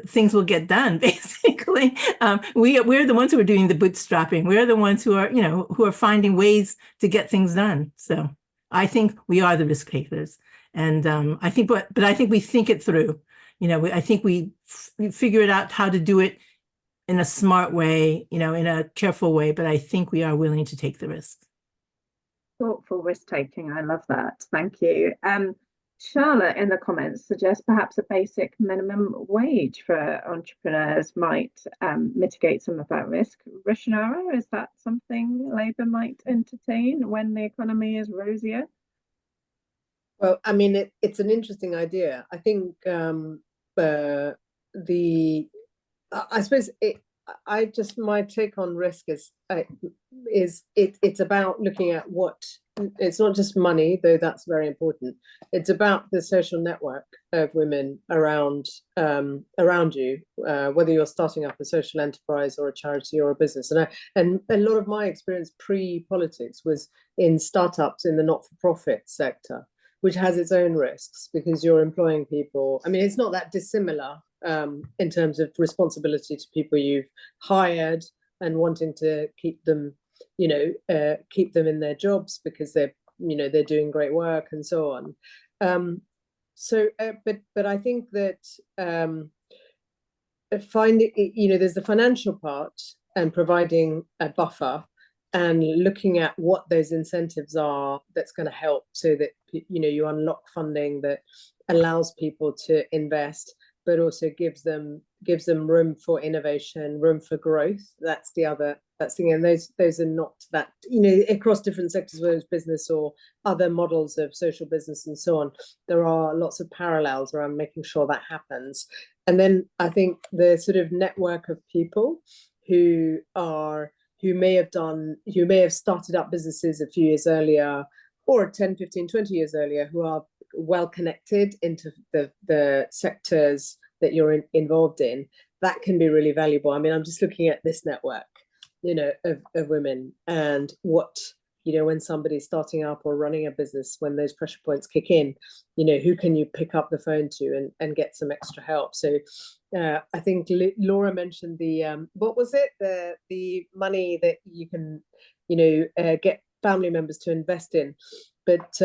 things will get done. Basically, we're the ones who are doing the bootstrapping. We're the ones who are finding ways to get things done. So I think we are the risk takers, and I think, but I think we think it through. I think we figure it out how to do it in a smart way, in a careful way, but I think we are willing to take the risk. Thoughtful risk taking. I love that. Thank you. Charlotte in the comments suggests perhaps a basic minimum wage for entrepreneurs might mitigate some of that risk. Rushanara, is that something Labour might entertain when the economy is rosier? Well, I mean, it's an interesting idea. I think I suppose my take on risk is it's about looking at it's not just money, though that's very important. It's about the social network of women around you, whether you're starting up a social enterprise or a charity or a business. And a lot of my experience pre-politics was in startups in the not-for-profit sector, which has its own risks because you're employing people. I mean, it's not that dissimilar in terms of responsibility to people you've hired and wanting to keep them in their jobs because they're doing great work and so on. But I think that there's the financial part and providing a buffer and looking at what those incentives are that's going to help so that you unlock funding that allows people to invest, but also gives them room for innovation, room for growth. That's the thing. And those are not that, across different sectors, whether it's business or other models of social business and so on, there are lots of parallels around making sure that happens. And then I think the sort of network of people who may have started up businesses a few years earlier or 10, 15, 20 years earlier, who are well connected into the sectors that you're involved in, that can be really valuable. I mean, I'm just looking at this network, of women, and what, when somebody's starting up or running a business, when those pressure points kick in, who can you pick up the phone to and get some extra help. So I think Laura mentioned what was it? The money that you can, get family members to invest in. But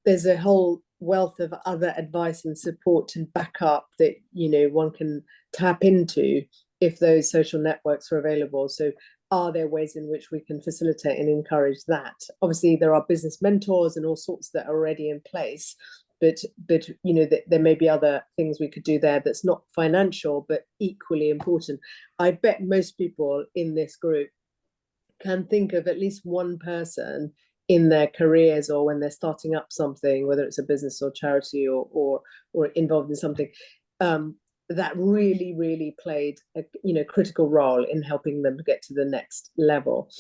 there's a whole wealth of other advice and support and backup that, one can tap into if those social networks are available. So are there ways in which we can facilitate and encourage that? Obviously, there are business mentors and all sorts that are already in place. But there may be other things we could do there that's not financial, but equally important. I bet most people in this group can think of at least one person in their careers or when they're starting up something, whether it's a business or charity or involved in something, that really, really played a critical role in helping them get to the next level.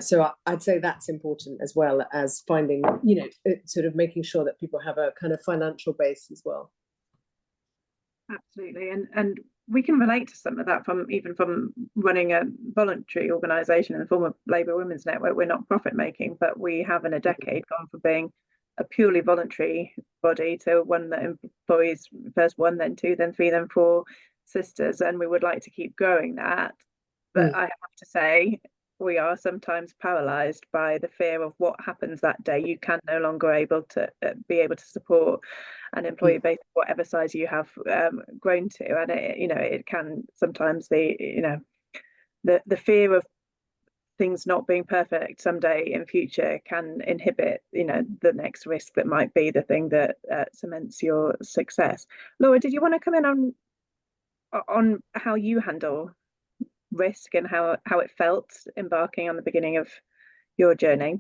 So I'd say that's important, as well as finding, sort of making sure that people have a kind of financial base as well. Absolutely, and we can relate to some of that from running a voluntary organisation in the form of Labour Women's Network. We're not profit making, but we have in a decade gone from being a purely voluntary body to one that employs first one, then two, then three, then four sisters, and we would like to keep growing that. But I have to say, we are sometimes paralysed by the fear of what happens that day. You can no longer be able to support an employee base, whatever size you have grown to, and it can sometimes the fear of things not being perfect someday in future can inhibit the next risk that might be the thing that cements your success. Laura, did you want to come in on how you handle risk and how it felt embarking on the beginning of your journey?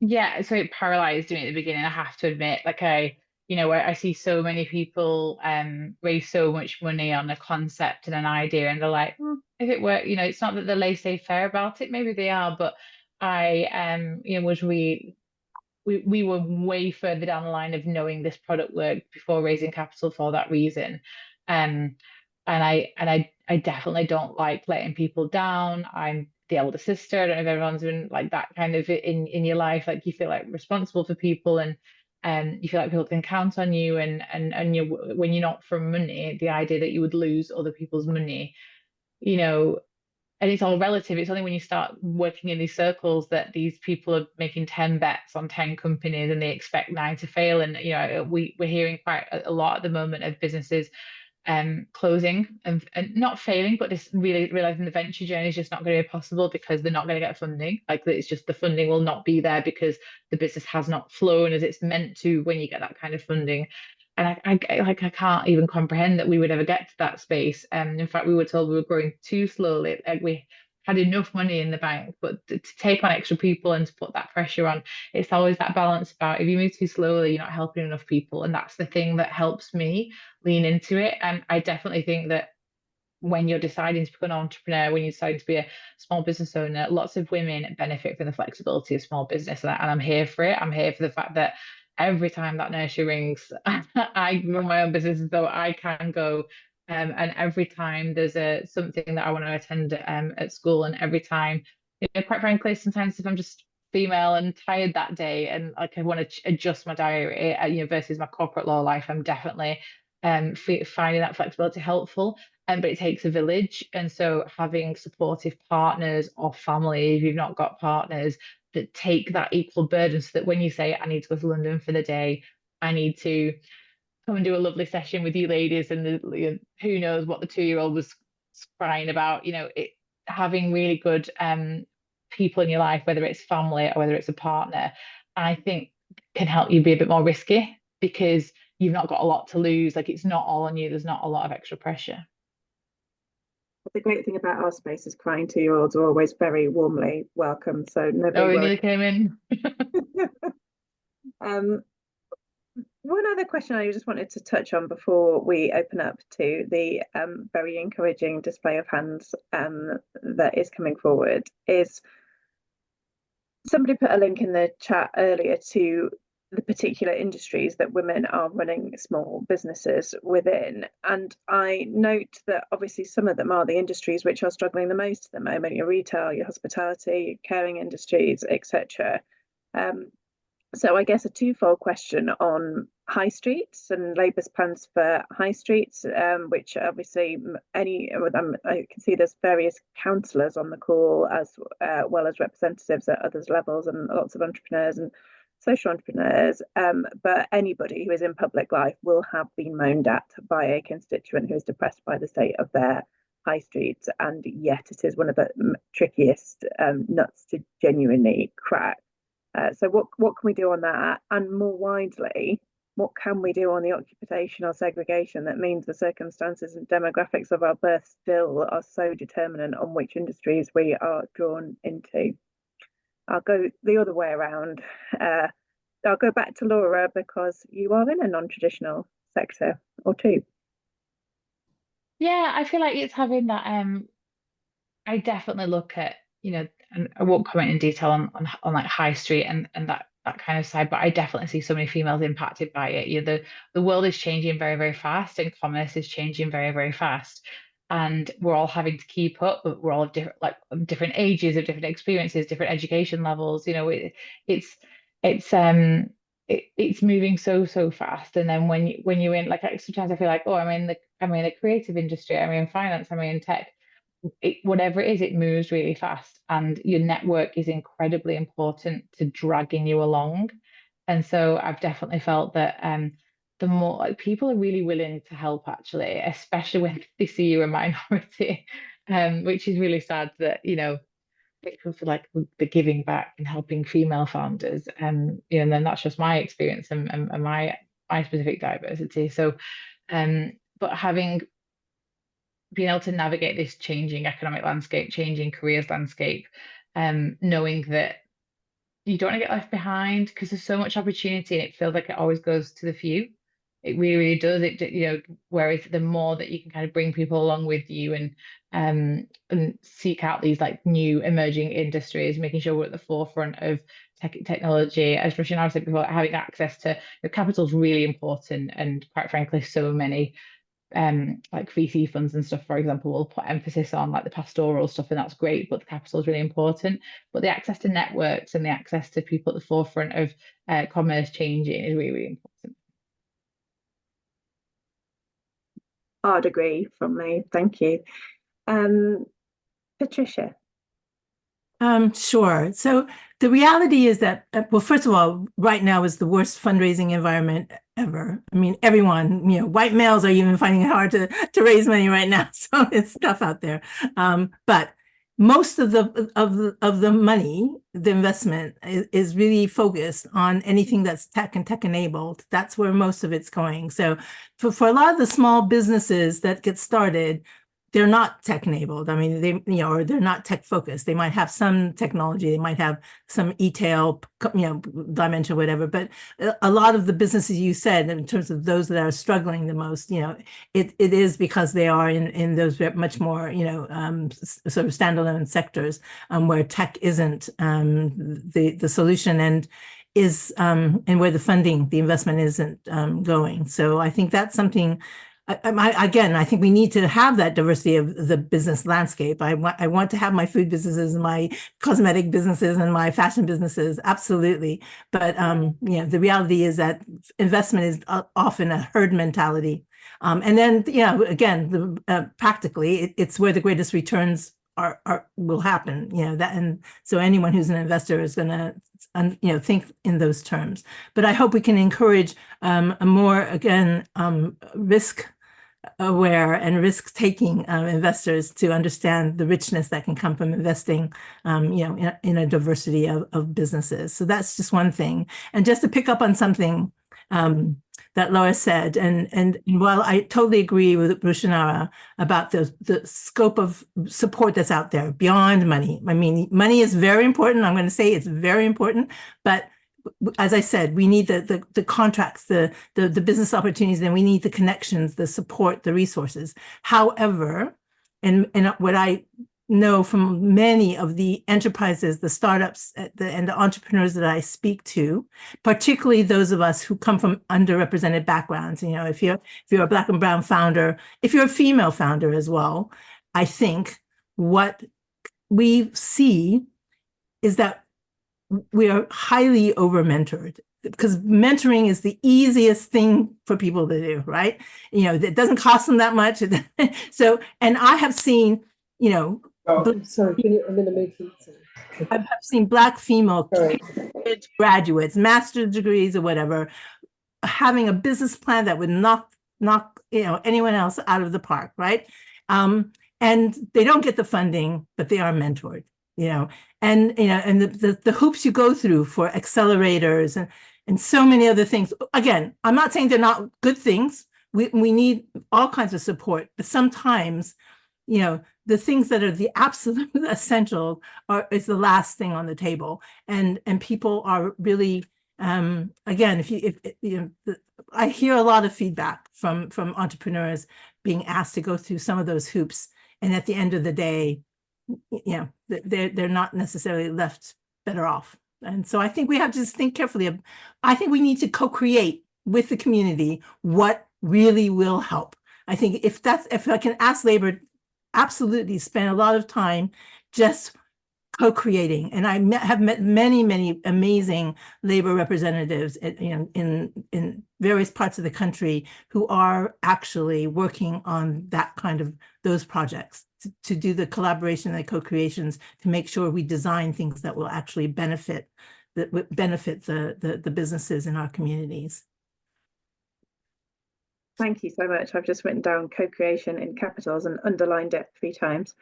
Yeah, so it paralyzed me at the beginning, I have to admit. Like I see so many people raise so much money on a concept and an idea, and they're like, if it works, it's not that they're laissez-faire about it, maybe they are, but I we were way further down the line of knowing this product worked before raising capital for that reason. And I definitely don't like letting people down. I'm the elder sister. I don't know if everyone's been like that kind of in your life. Like you feel like responsible for people, and you feel like people can count on you. And when you're not from money, the idea that you would lose other people's money, and it's all relative. It's only when you start working in these circles that these people are making 10 bets on 10 companies and they expect 9 to fail. And we're hearing quite a lot at the moment of businesses closing and not failing, but just really realizing the venture journey is just not going to be possible because they're not going to get funding. Like, it's just the funding will not be there because the business has not flown as it's meant to when you get that kind of funding. And I can't even comprehend that we would ever get to that space. In fact, we were told we were growing too slowly. Like, we had enough money in the bank, but to take on extra people and to put that pressure on, it's always that balance about, if you move too slowly, you're not helping enough people. And that's the thing that helps me lean into it. And I definitely think that when you're deciding to become an entrepreneur, when you're deciding to be a small business owner, lots of women benefit from the flexibility of small business. And I'm here for it. I'm here for the fact that every time that nursery rings, I run my own business, so I can go. And every time there's something that I want to attend at school, and every time, quite frankly, sometimes if I'm just female and tired that day and like I want to adjust my diary, versus my corporate law life, I'm definitely finding that flexibility helpful. But it takes a village, and so having supportive partners or family, if you've not got partners, that take that equal burden, so that when you say, I need to go to London for the day, I need to come and do a lovely session with you ladies, and who knows what the 2-year-old was crying about, having really good people in your life, whether it's family or whether it's a partner, I think can help you be a bit more risky because you've not got a lot to lose. Like, it's not all on you. There's not a lot of extra pressure. The great thing about our space is crying 2-year-olds are always very warmly welcome. So nobody Oh, nearly came in. One other question I just wanted to touch on before we open up to the very encouraging display of hands that is coming forward is, somebody put a link in the chat earlier to the particular industries that women are running small businesses within. And I note that obviously some of them are the industries which are struggling the most at the moment, your retail, your hospitality, your caring industries, etc. So I guess a twofold question on high streets and Labour's plans for high streets, which obviously I can see there's various councillors on the call as well as representatives at others levels and lots of entrepreneurs and social entrepreneurs. But anybody who is in public life will have been moaned at by a constituent who is depressed by the state of their high streets, and yet it is one of the trickiest nuts to genuinely crack. So what can we do on that? And more widely, what can we do on the occupational segregation that means the circumstances and demographics of our birth still are so determinant on which industries we are drawn into? I'll go the other way around. I'll go back to Laura, because you are in a non-traditional sector or two. Yeah, I feel like it's having that. I definitely look at, and I won't comment in detail on like high street and that kind of side, but I definitely see so many females impacted by it. The world is changing very, very fast, and commerce is changing very, very fast. And we're all having to keep up, but we're all different ages, of different experiences, different education levels. It's moving so fast. And then when you're in, like, sometimes I feel like, oh, I'm in the creative industry, I'm in finance, I'm in tech. Whatever it is, it moves really fast, and your network is incredibly important to dragging you along. And so I've definitely felt that the more, like, people are really willing to help, actually, especially when they see you're a minority, which is really sad that, people feel like the giving back and helping female founders, and then that's just my experience and my specific diversity. So but having being able to navigate this changing economic landscape, changing careers landscape, knowing that you don't want to get left behind, because there's so much opportunity and it feels like it always goes to the few. It really, really does. Whereas the more that you can kind of bring people along with you and seek out these like new emerging industries, making sure we're at the forefront of technology. As Rushanara said before, having access to your capital is really important, and quite frankly, so many like VC funds and stuff, for example, will put emphasis on like the pastoral stuff, and that's great, but the capital is really important. But the access to networks and the access to people at the forefront of commerce changing is really, really important. Hard agree from me. Thank you. Patricia. Sure. So The reality is that, well, first of all, right now is the worst fundraising environment ever. I mean, everyone, white males are even finding it hard to raise money right now. So it's tough out there. But most of the money, the investment is really focused on anything that's tech and tech enabled. That's where most of it's going. So for a lot of the small businesses that get started, they're not tech enabled. I mean, or they're not tech focused. They might have some technology, they might have some e-tail, dimension, whatever. But a lot of the businesses you said, in terms of those that are struggling the most, it is because they are in those much more, sort of standalone sectors where tech isn't the solution and is and where the investment isn't going. So I think that's something. Again, I think we need to have that diversity of the business landscape. I want to have my food businesses and my cosmetic businesses and my fashion businesses, absolutely. But the reality is that investment is often a herd mentality. And then, again, practically, it's where the greatest returns will happen. And so anyone who's an investor is going to think in those terms. But I hope we can encourage a more, again, risk aware and risk-taking investors to understand the richness that can come from investing, in a diversity of businesses. So that's just one thing. And just to pick up on something that Laura said, and while I totally agree with Rushanara about the scope of support that's out there beyond money. I mean, money is very important. I'm going to say it's very important, but as I said, we need the contracts, the business opportunities, and we need the connections, the support, the resources. However, and what I know from many of the enterprises, the startups, and the entrepreneurs that I speak to, particularly those of us who come from underrepresented backgrounds, if you're a Black and brown founder, if you're a female founder as well, I think what we see is that we are highly over-mentored, because mentoring is the easiest thing for people to do, right? It doesn't cost them that much. So, and I have seen, Sorry, I'm in a meeting. I've seen Black female graduates, master's degrees or whatever, having a business plan that would knock anyone else out of the park, right? And they don't get the funding, but they are mentored. And the hoops you go through for accelerators and so many other things. Again, I'm not saying they're not good things. We need all kinds of support, but sometimes, the things that are the absolute essential is the last thing on the table. And people are really, again, I hear a lot of feedback from entrepreneurs being asked to go through some of those hoops, and at the end of the day, they're not necessarily left better off. And so I think we have to just think carefully. I think we need to co-create with the community what really will help. I think if I can ask labor, absolutely spend a lot of time just co-creating. And I have met many, many amazing labor representatives in various parts of the country who are actually working on that kind of those projects to do the collaboration and the co-creations to make sure we design things that will actually benefit the businesses in our communities. Thank you so much. I've just written down co-creation in capitals and underlined it 3 times.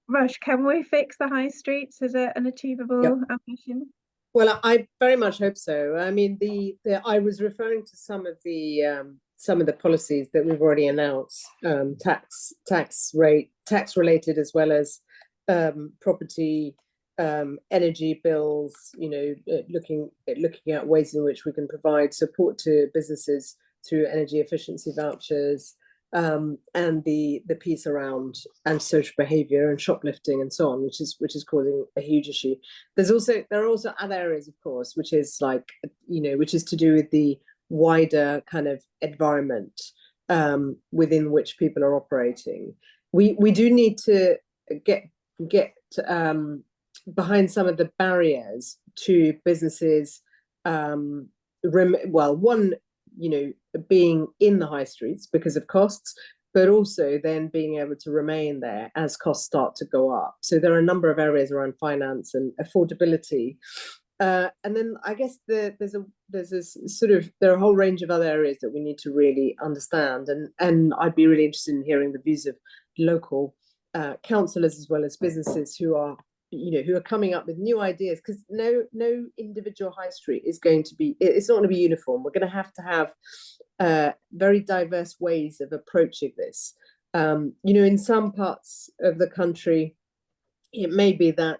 Rush, can we fix the high streets? Is it an achievable ambition? Well, I very much hope so. I mean, I was referring to some of the policies that we've already announced, tax related, as well as property, energy bills. Looking at ways in which we can provide support to businesses through energy efficiency vouchers, and the piece around antisocial behaviour and shoplifting and so on, which is causing a huge issue. There are also other areas, of course, which is which is to do with the wider kind of environment within which people are operating. We do need to get behind some of the barriers to businesses. One, being in the high streets because of costs, but also then being able to remain there as costs start to go up. So there are a number of areas around finance and affordability. And then I guess there are a whole range of other areas that we need to really understand. And I'd be really interested in hearing the views of local councillors as well as businesses who are coming up with new ideas, because no individual high street is going to be, it's not going to be uniform. We're going to have very diverse ways of approaching this. In some parts of the country, it may be that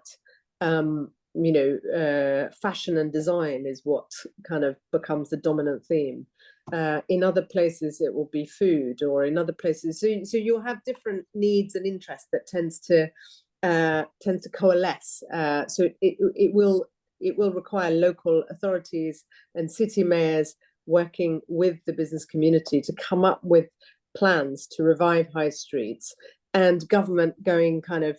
fashion and design is what kind of becomes the dominant theme. In other places, it will be food, or in other places, so you'll have different needs and interests that tends to coalesce. So it will require local authorities and city mayors working with the business community to come up with plans to revive high streets, and government going kind of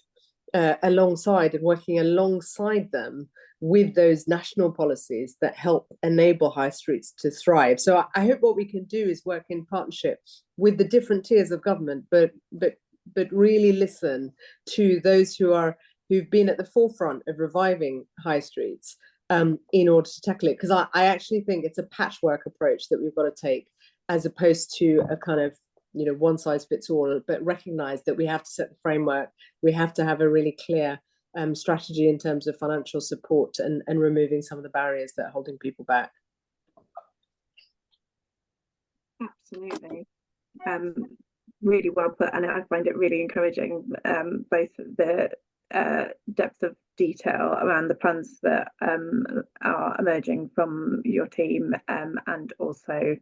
alongside and working alongside them with those national policies that help enable high streets to thrive. So I hope what we can do is work in partnership with the different tiers of government, but really listen to those who've been at the forefront of reviving high streets in order to tackle it. Because I actually think it's a patchwork approach that we've got to take, as opposed to a kind of one size fits all, but recognize that we have to set the framework. We have to have a really clear strategy in terms of financial support and removing some of the barriers that are holding people back. Absolutely. Really well put, and I find it really encouraging, both the depth of detail around the plans that are emerging from your team, and also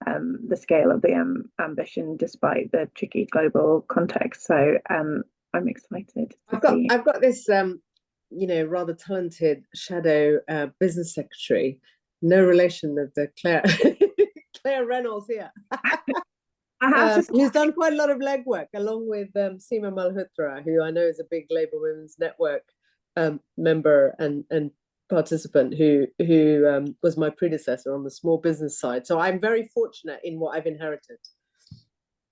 the scale of the ambition despite the tricky global context. So I'm excited. I've got this rather talented shadow business secretary, no relation of the Claire Reynolds here. Who's done quite a lot of legwork, along with Seema Malhotra, who I know is a big Labour Women's Network member and participant, who was my predecessor on the small business side. So I'm very fortunate in what I've inherited.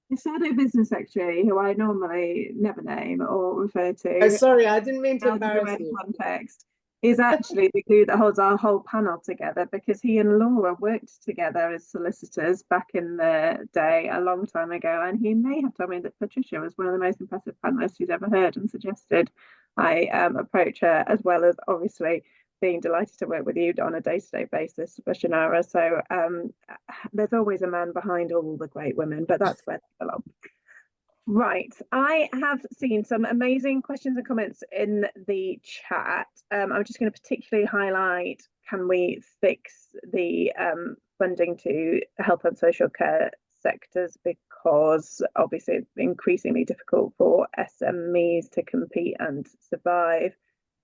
The shadow business secretary, who I normally never name or refer to. Oh, sorry, I didn't mean to embarrass you. Context is actually the glue that holds our whole panel together, because he and Laura worked together as solicitors back in the day, a long time ago, and he may have told me that Patricia was one of the most impressive panelists he's ever heard, and suggested I approach her, as well as obviously being delighted to work with you on a day-to-day basis, Rushanara. So there's always a man behind all the great women, but that's where they belong. Right, I have seen some amazing questions and comments in the chat. I'm just going to particularly highlight, can we fix the funding to health and social care sectors, because obviously it's increasingly difficult for SMEs to compete and survive.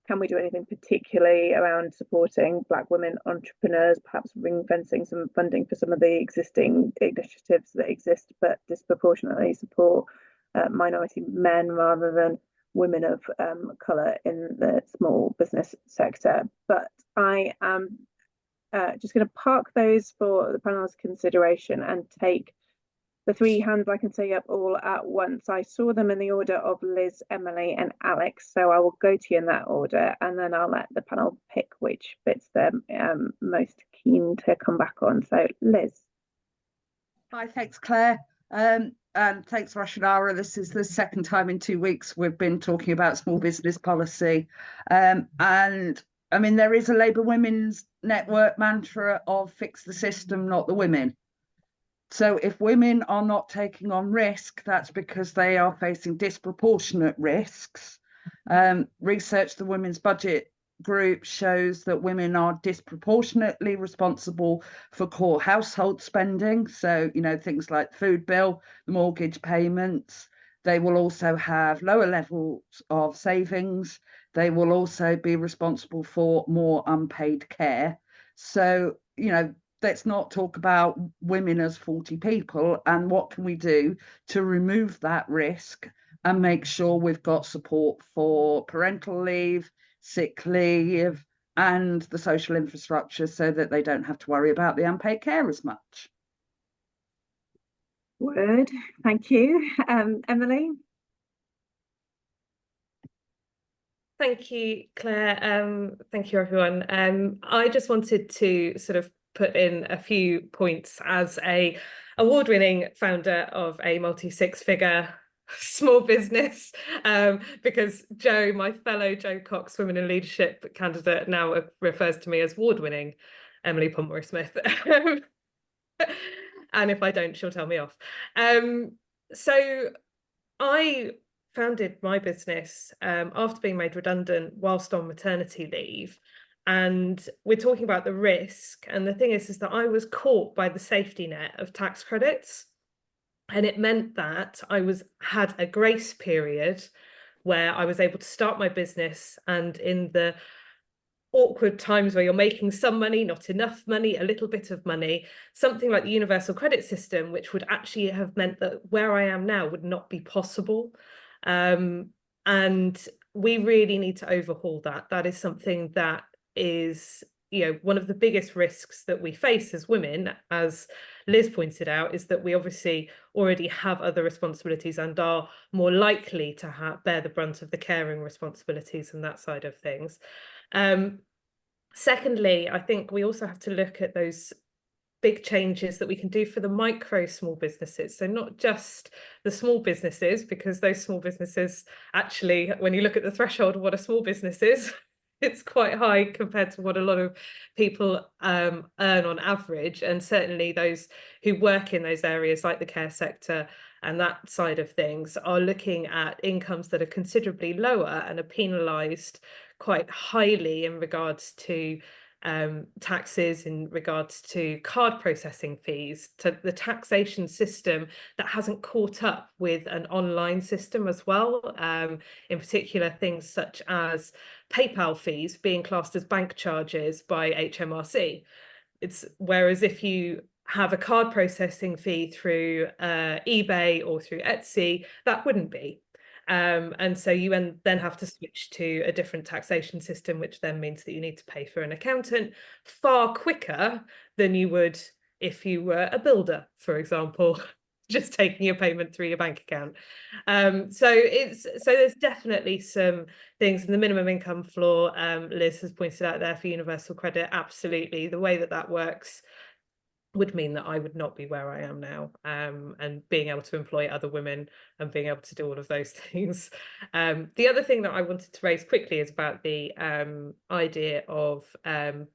Can we do anything particularly around supporting Black women entrepreneurs, perhaps ring fencing some funding for some of the existing initiatives that exist, but disproportionately support minority men rather than women of colour in the small business sector? But I am just going to park those for the panel's consideration and take the three hands I can see up all at once. I saw them in the order of Liz, Emily and Alex, so I will go to you in that order, and then I'll let the panel pick which bits they're most keen to come back on. So Liz. Hi, thanks Claire. And thanks Rushanara. This is the second time in 2 weeks we've been talking about small business policy. And I mean, there is a Labour Women's Network mantra of fix the system, not the women. So if women are not taking on risk, that's because they are facing disproportionate risks. Research the Women's Budget Group shows that women are disproportionately responsible for core household spending. So, things like the food bill, the mortgage payments. They will also have lower levels of savings. They will also be responsible for more unpaid care. So, let's not talk about women as 40 people, and what can we do to remove that risk and make sure we've got support for parental leave, sick leave, and the social infrastructure so that they don't have to worry about the unpaid care as much. Word. Thank you. Emily? Thank you, Claire. Thank you, everyone. I just wanted to sort of put in a few points as a award-winning founder of a multi-six-figure small business, because Joe, my fellow Joe Cox Women in Leadership candidate, now refers to me as award-winning Emily Pomeroy-Smith. And if I don't, she'll tell me off. So I founded my business after being made redundant whilst on maternity leave. And we're talking about the risk. And the thing is that I was caught by the safety net of tax credits. And it meant that I had a grace period where I was able to start my business, and in the awkward times where you're making some money, not enough money, a little bit of money, something like the universal credit system, which would actually have meant that where I am now would not be possible. And we really need to overhaul that. That is something that is, one of the biggest risks that we face as women, as Liz pointed out, is that we obviously already have other responsibilities and are more likely to bear the brunt of the caring responsibilities and that side of things. Secondly, I think we also have to look at those big changes that we can do for the micro small businesses. So not just the small businesses, because those small businesses, actually, when you look at the threshold of what a small business is, it's quite high compared to what a lot of people earn on average. And certainly those who work in those areas like the care sector and that side of things are looking at incomes that are considerably lower and are penalised quite highly in regards to taxes, in regards to card processing fees, to the taxation system that hasn't caught up with an online system as well. In particular, things such as PayPal fees being classed as bank charges by HMRC. Whereas if you have a card processing fee through eBay or through Etsy, that wouldn't be. And so you then have to switch to a different taxation system, which then means that you need to pay for an accountant far quicker than you would if you were a builder, for example, just taking your payment through your bank account. So there's definitely some things in the minimum income floor. Liz has pointed out there for universal credit. Absolutely, the way that works would mean that I would not be where I am now, and being able to employ other women and being able to do all of those things. The other thing that I wanted to raise quickly is about the idea of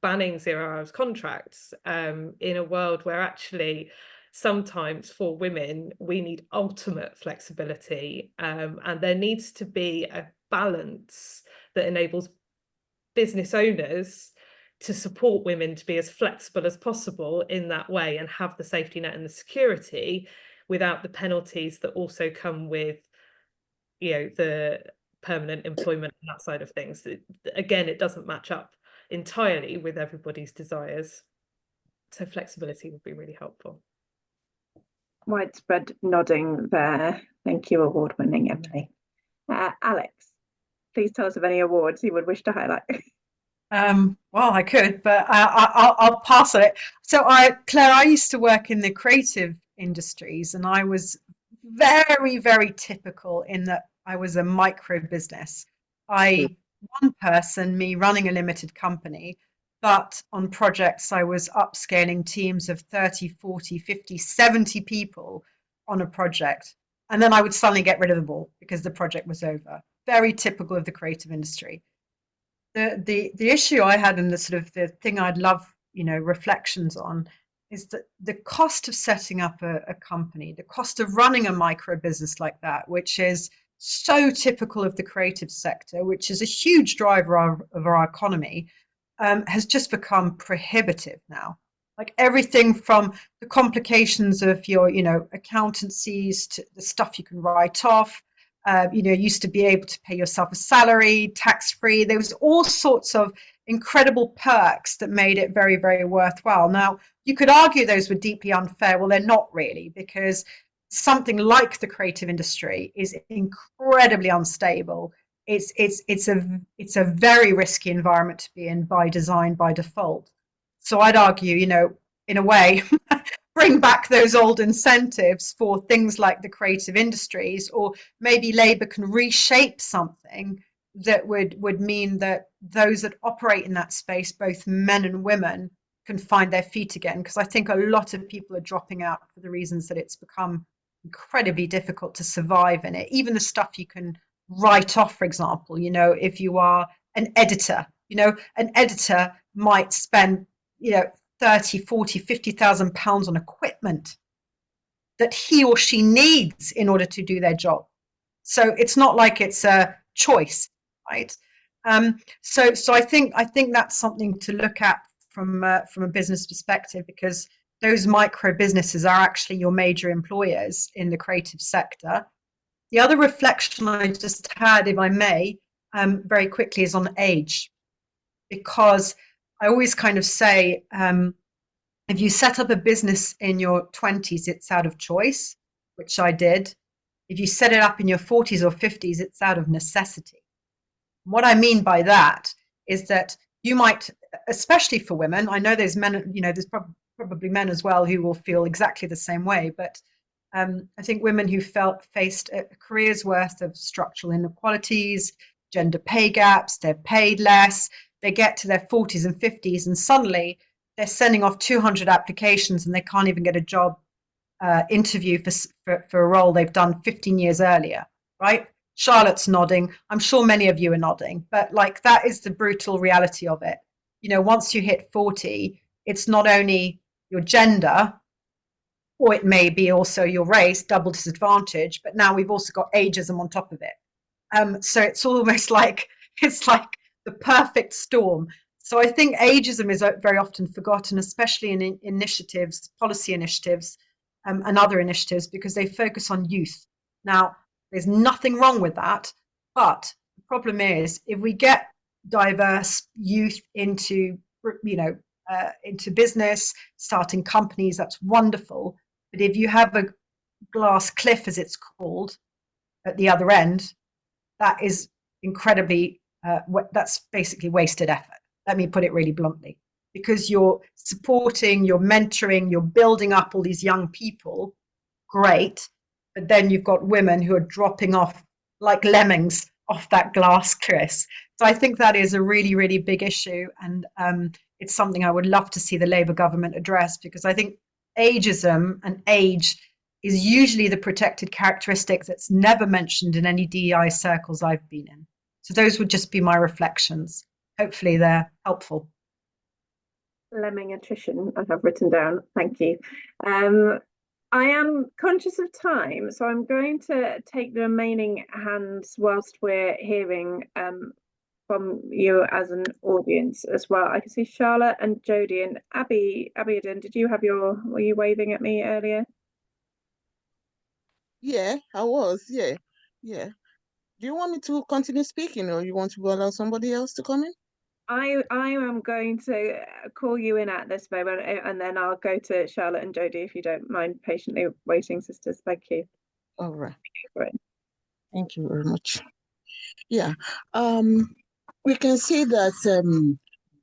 banning 0 hours contracts in a world where actually sometimes for women we need ultimate flexibility, and there needs to be a balance that enables business owners to support women to be as flexible as possible in that way and have the safety net and the security without the penalties that also come with, the permanent employment and that side of things. Again, it doesn't match up entirely with everybody's desires. So flexibility would be really helpful. Widespread nodding there. Thank you, award-winning Emily. Alex, please tell us of any awards you would wish to highlight. Well, I could, but I'll pass on it. So Claire, I used to work in the creative industries, and I was very, very typical in that I was a micro business. One person, me running a limited company, but on projects I was upscaling teams of 30, 40, 50, 70 people on a project. And then I would suddenly get rid of them all because the project was over. Very typical of the creative industry. The issue I had, and the sort of the thing I'd love, reflections on, is that the cost of setting up a company, the cost of running a micro business like that, which is so typical of the creative sector, which is a huge driver of our economy, has just become prohibitive now. Like everything from the complications of your, accountancies to the stuff you can write off. Used to be able to pay yourself a salary, tax-free. There was all sorts of incredible perks that made it very, very worthwhile. Now, you could argue those were deeply unfair. Well, they're not really, because something like the creative industry is incredibly unstable. It's a very risky environment to be in by design, by default. So I'd argue, in a way, bring back those old incentives for things like the creative industries, or maybe Labour can reshape something that would mean that those that operate in that space, both men and women, can find their feet again. Because I think a lot of people are dropping out for the reasons that it's become incredibly difficult to survive in it. Even the stuff you can write off, for example, you know, if you are an editor, you know, an editor might spend, you know, 30, 40, 50,000 pounds on equipment that he or she needs in order to do their job. So it's not like it's a choice, right? So I think that's something to look at from a business perspective, because those micro businesses are actually your major employers in the creative sector. The other reflection I just had, if I may, very quickly, is on age, because I always kind of say, if you set up a business in your 20s, it's out of choice, which I did. If you set it up in your 40s or 50s, it's out of necessity. What I mean by that is that you might, especially for women, I know there's men, you know, there's probably men as well who will feel exactly the same way, but I think women who faced a career's worth of structural inequalities, gender pay gaps, they're paid less, they get to their 40s and 50s, and suddenly they're sending off 200 applications and they can't even get a job interview for a role they've done 15 years earlier, right? Charlotte's nodding. I'm sure many of you are nodding, but like, that is the brutal reality of it. You know, once you hit 40, it's not only your gender, or it may be also your race, double disadvantage, but now we've also got ageism on top of it. So it's almost like, it's like the perfect storm. So I think ageism is very often forgotten, especially in initiatives, policy initiatives, and other initiatives, because they focus on youth. Now, there's nothing wrong with that, but the problem is, if we get diverse youth into, you know, into business, starting companies, that's wonderful. But if you have a glass cliff, as it's called, at the other end, that is incredibly, that's basically wasted effort. Let me put it really bluntly, because you're supporting, you're mentoring, you're building up all these young people, great, but then you've got women who are dropping off like lemmings off that glass cliff. So I think that is a really, really big issue, and it's something I would love to see the Labour government address, because I think ageism and age is usually the protected characteristic that's never mentioned in any DEI circles I've been in. So those would just be my reflections. Hopefully they're helpful. Lemming attrition, I have written down. Thank you. I am conscious of time, so I'm going to take the remaining hands whilst we're hearing from you as an audience as well. I can see Charlotte and Jodie and Abby. Abby-Adin, were you waving at me earlier? Yeah, I was. Yeah. Do you want me to continue speaking, or you want to allow somebody else to come in? I am going to call you in at this moment, and then I'll go to Charlotte and Jodie, if you don't mind patiently waiting, sisters. Thank you. All right. Great. Thank you very much. Yeah. We can see that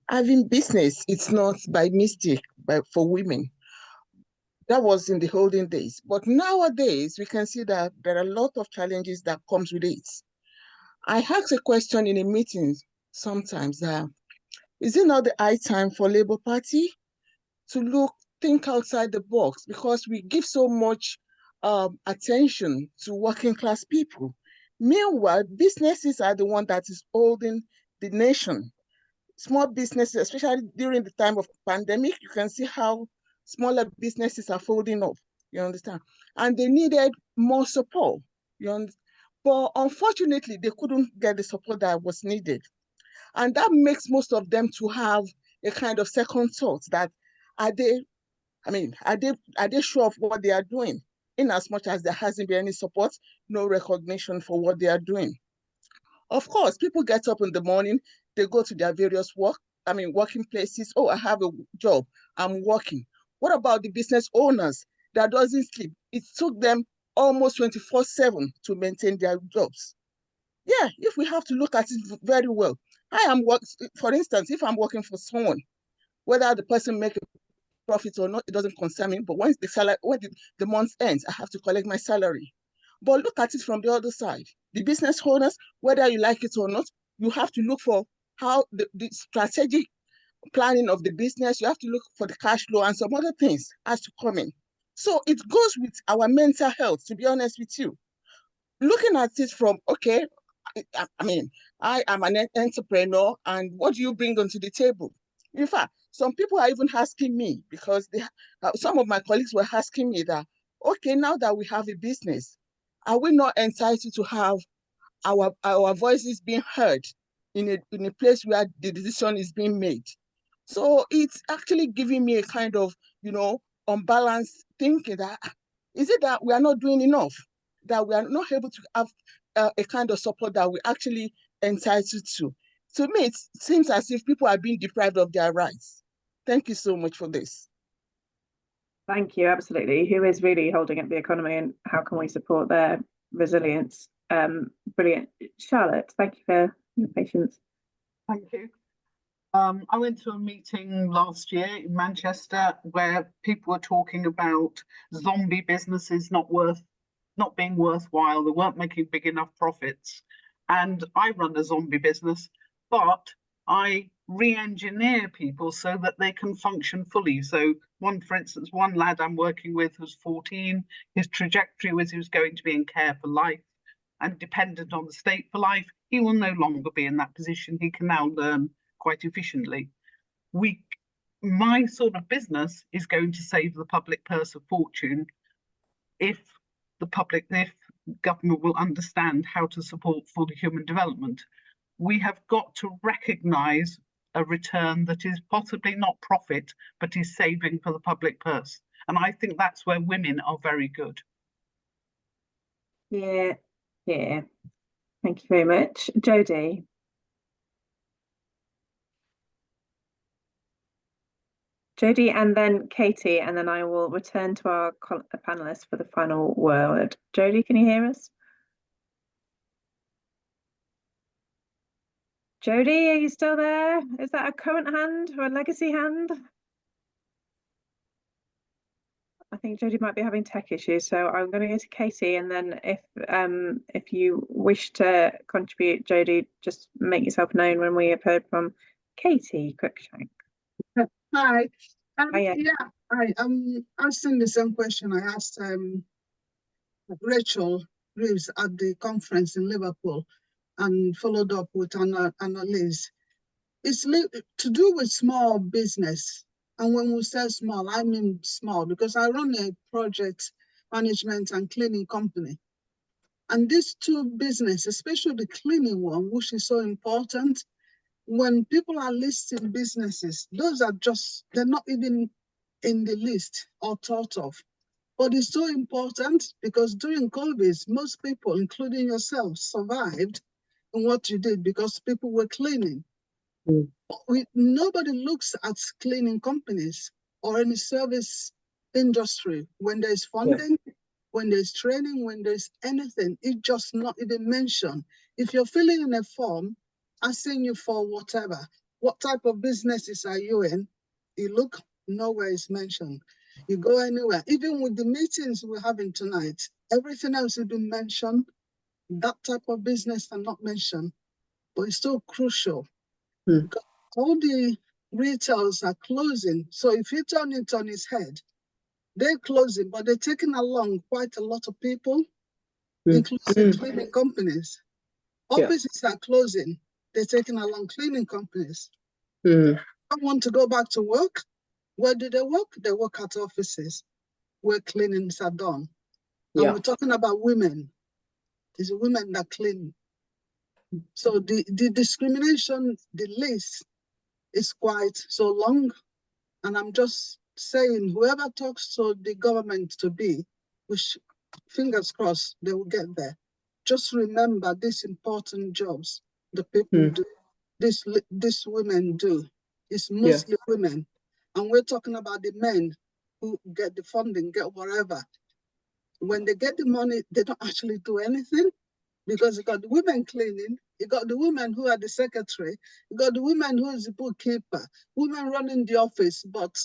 having business, it's not by mistake, but for women. That was in the olden days. But nowadays, we can see that there are a lot of challenges that comes with it. I asked a question in a meeting sometimes, is it not the high time for Labour Party to think outside the box, because we give so much attention to working class people. Meanwhile, businesses are the one that is holding the nation. Small businesses, especially during the time of pandemic, you can see how smaller businesses are folding up, you understand? And they needed more support, you understand? But unfortunately, they couldn't get the support that was needed. And that makes most of them to have a kind of second thought that, are they sure of what they are doing? In as much as there hasn't been any support, no recognition for what they are doing. Of course, people get up in the morning, they go to their various working places. Oh, I have a job, I'm working. What about the business owners that doesn't sleep? It took them almost 24/7 to maintain their jobs. Yeah, if we have to look at it very well. For instance, if I'm working for someone, whether the person make a profit or not, it doesn't concern me. But once the month ends, I have to collect my salary. But look at it from the other side. The business owners, whether you like it or not, you have to look for how the strategic planning of the business, you have to look for the cash flow and some other things has to come in. So it goes with our mental health, to be honest with you. Looking at it from, okay, I mean, I am an entrepreneur, and what do you bring onto the table? In fact, some people are even asking me, because some of my colleagues were asking me that, okay, now that we have a business, are we not entitled to have our voices being heard in a place where the decision is being made? So it's actually giving me a kind of, unbalanced thinking that, is it that we are not doing enough? That we are not able to have a kind of support that we're actually entitled to? To me, it seems as if people are being deprived of their rights. Thank you so much for this. Thank you, absolutely. Who is really holding up the economy, and how can we support their resilience? Brilliant. Charlotte, thank you for your patience. Thank you. I went to a meeting last year in Manchester where people were talking about zombie businesses not being worthwhile. They weren't making big enough profits. And I run a zombie business, but I re-engineer people so that they can function fully. So for instance, one lad I'm working with who's 14, his trajectory was he was going to be in care for life and dependent on the state for life. He will no longer be in that position. He can now learn quite efficiently. My sort of business is going to save the public purse a fortune if government will understand how to support full human development. We have got to recognise a return that is possibly not profit, but is saving for the public purse. And I think that's where women are very good. Yeah. Thank you very much. Jodie. Jodie, and then Katie, and then I will return to our panelists for the final word. Jodie, can you hear us? Jodie, are you still there? Is that a current hand or a legacy hand? I think Jodie might be having tech issues, so I'm going to go to Katie, and then if you wish to contribute, Jodie, just make yourself known when we have heard from Katie Cruikshank. Hi. Hiya. Yeah, I'm asking the same question I asked Rachel Reeves at the conference in Liverpool, and followed up with Annalise. It's to do with small business. And when we say small, I mean small, because I run a project management and cleaning company. And these two businesses, especially the cleaning one, which is so important, when people are listing businesses, those are they're not even in the list or thought of. But it's so important because during COVID, most people, including yourself, survived in what you did because people were cleaning. Nobody looks at cleaning companies or any service industry when there's funding, when there's training, when there's anything. It's just not even mentioned. If you're filling in a form, asking you for whatever, what type of businesses are you in? You look, nowhere is mentioned. You go anywhere, even with the meetings we're having tonight, everything else has been mentioned. That type of business are not mentioned, but it's so crucial. Because all the retails are closing. So if you turn it on its head, they're closing, but they're taking along quite a lot of people, including cleaning companies. Offices are closing. They're taking along cleaning companies. I want to go back to work. Where do they work? They work at offices where cleanings are done. And we're talking about women. It's women that clean. So the discrimination, the list is quite so long. And I'm just saying, whoever talks to the government to be, which fingers crossed, they will get there. Just remember these important jobs the people do, these women do. It's mostly women. And we're talking about the men who get the funding, get whatever. When they get the money, they don't actually do anything because you got the women cleaning, you got the women who are the secretary, you got the women who is the bookkeeper, women running the office, but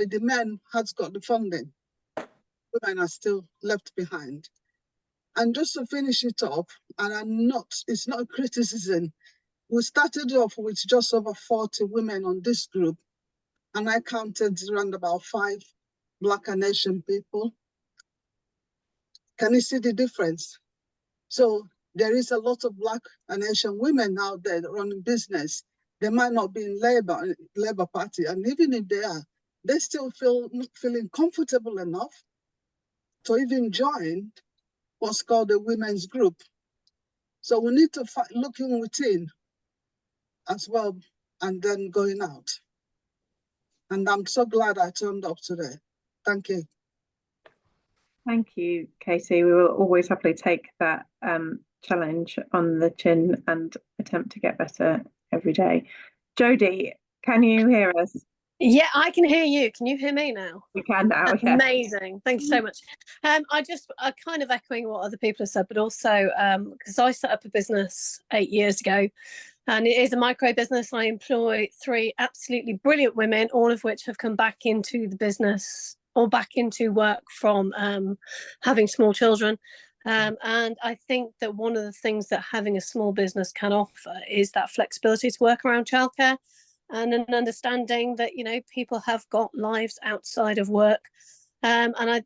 unfortunately, the men has got the funding. Women are still left behind. And just to finish it off, and it's not a criticism, we started off with just over 40 women on this group, and I counted around about 5 Black and Asian people. Can you see the difference? So there is a lot of Black and Asian women out there running business. They might not be in Labour Party, and even if they are, they still not feeling comfortable enough to even join what's called a women's group. So we need to looking within as well, and then going out. And I'm so glad I turned up today. Thank you. Thank you, Katie. We will always happily take that challenge on the chin and attempt to get better every day. Jodie, can you hear us? Yeah, I can hear you. Can you hear me now? We can now, yeah. Amazing. Thank you so much. I kind of echoing what other people have said, but also because I set up a business 8 years ago, and it is a micro business. I employ 3 absolutely brilliant women, all of which have come back into the business or back into work from having small children. And I think that one of the things that having a small business can offer is that flexibility to work around childcare, and an understanding that, you know, people have got lives outside of work. And I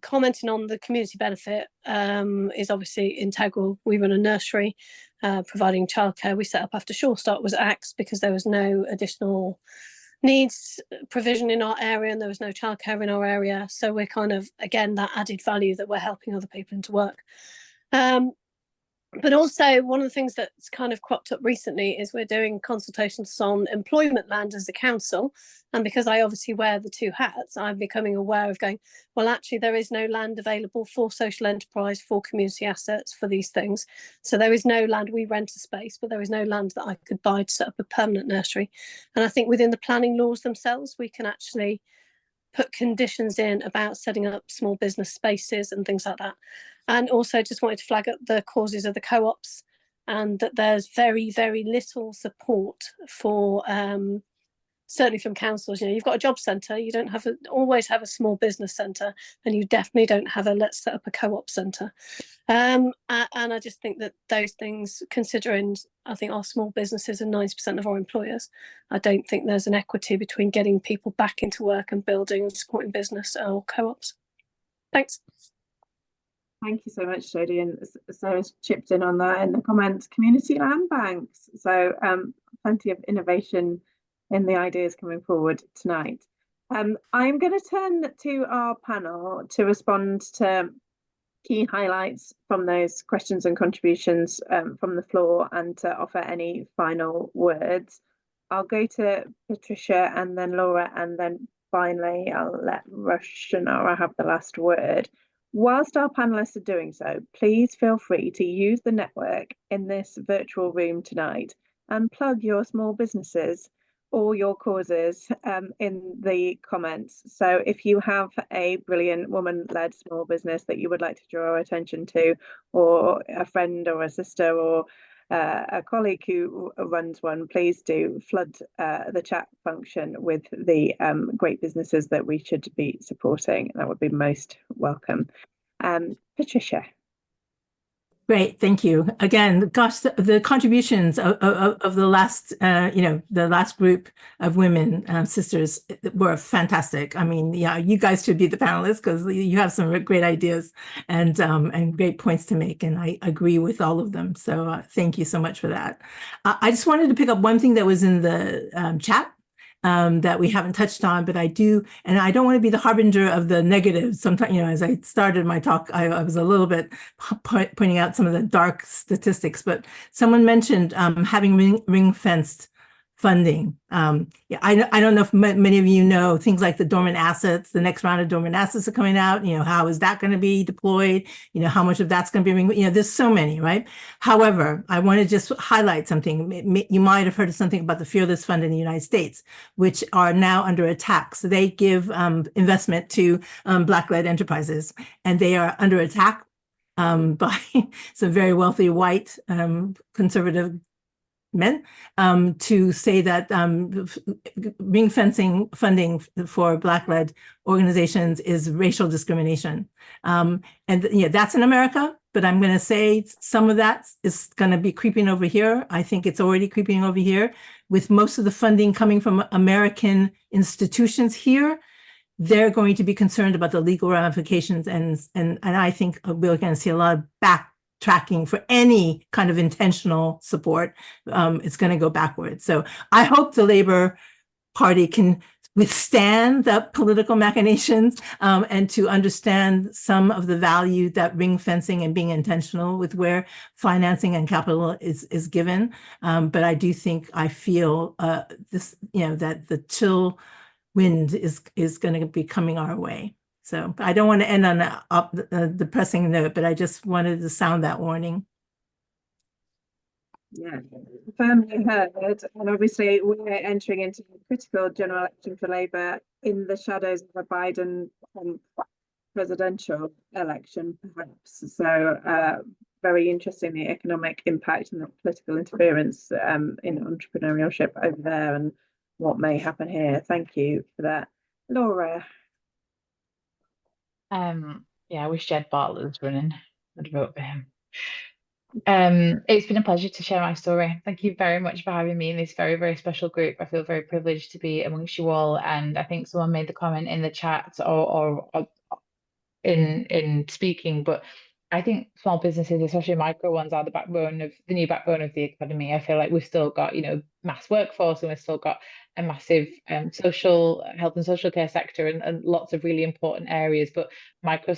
commenting on the community benefit is obviously integral. We run a nursery providing childcare. We set up after Sure Start was axed because there was no additional needs provision in our area and there was no childcare in our area. So we're kind of, again, that added value that we're helping other people into work. But also one of the things that's kind of cropped up recently is we're doing consultations on employment land as a council. And because I obviously wear the 2 hats, I'm becoming aware of going, well, actually, there is no land available for social enterprise, for community assets, for these things. So there is no land. We rent a space, but there is no land that I could buy to set up a permanent nursery. And I think within the planning laws themselves, we can actually put conditions in about setting up small business spaces and things like that. And also just wanted to flag up the causes of the co-ops, and that there's very, very little support for, certainly from councils. You know, you've got a job centre, you don't always have a small business centre, and you definitely don't have a let's set up a co-op centre. And I just think that those things, considering I think our small businesses are 90% of our employers, I don't think there's an equity between getting people back into work and building and supporting business or co-ops. Thanks. Thank you so much, Jodie. And Sarah's chipped in on that in the comments. Community land banks. So plenty of innovation in the ideas coming forward tonight. I'm going to turn to our panel to respond to key highlights from those questions and contributions from the floor, and to offer any final words. I'll go to Patricia and then Laura, and then finally I'll let Rushanara have the last word. Whilst our panelists are doing so, please feel free to use the network in this virtual room tonight and plug your small businesses or your causes in the comments. So if you have a brilliant woman-led small business that you would like to draw our attention to, or a friend or a sister or a colleague who runs one, please do flood the chat function with the great businesses that we should be supporting. That would be most welcome. Patricia. Great, thank you. Again, gosh, the contributions of the last, the last group of women, sisters, were fantastic. I mean, yeah, you guys should be the panelists because you have some great ideas and great points to make, and I agree with all of them. So thank you so much for that. I just wanted to pick up one thing that was in the chat that we haven't touched on, but I do, and I don't want to be the harbinger of the negatives. Sometimes, as I started my talk, I was a little bit pointing out some of the dark statistics, but someone mentioned having ring-fenced funding. Yeah, I don't know if many of you know things like the dormant assets. The next round of dormant assets are coming out. How is that going to be deployed? How much of that's going to be, there's so many, right? However, I want to just highlight something. You might have heard of something about the Fearless Fund in the United States, which are now under attack. So they give investment to Black-led enterprises, and they are under attack by some very wealthy white conservative men, to say that ring fencing funding for Black-led organizations is racial discrimination. And yeah, that's in America, but I'm going to say some of that is going to be creeping over here. I think it's already creeping over here, with most of the funding coming from American institutions here. They're going to be concerned about the legal ramifications, and I think we're going to see a lot of backtracking for any kind of intentional support. It's going to go backwards. So I hope the Labour Party can withstand the political machinations, and to understand some of the value that ring fencing and being intentional with where financing and capital is given. But I do think, I feel this, that the chill wind is going to be coming our way. So I don't want to end on a depressing note, but I just wanted to sound that warning. Yeah, firmly heard. And obviously we're entering into a critical general election for Labour in the shadows of a Biden presidential election, perhaps. So very interesting, the economic impact and the political interference in entrepreneurship over there, and what may happen here. Thank you for that. Laura. Yeah, I wish Jed Bartlett was running. I'd vote for him. It's been a pleasure to share my story. Thank you very much for having me in this very, very special group. I feel very privileged to be amongst you all. And I think someone made the comment in the chat or in speaking, but I think small businesses, especially micro ones, are the new backbone of the economy. I feel like we've still got, mass workforce, and we've still got a massive health and social care sector, and lots of really important areas. But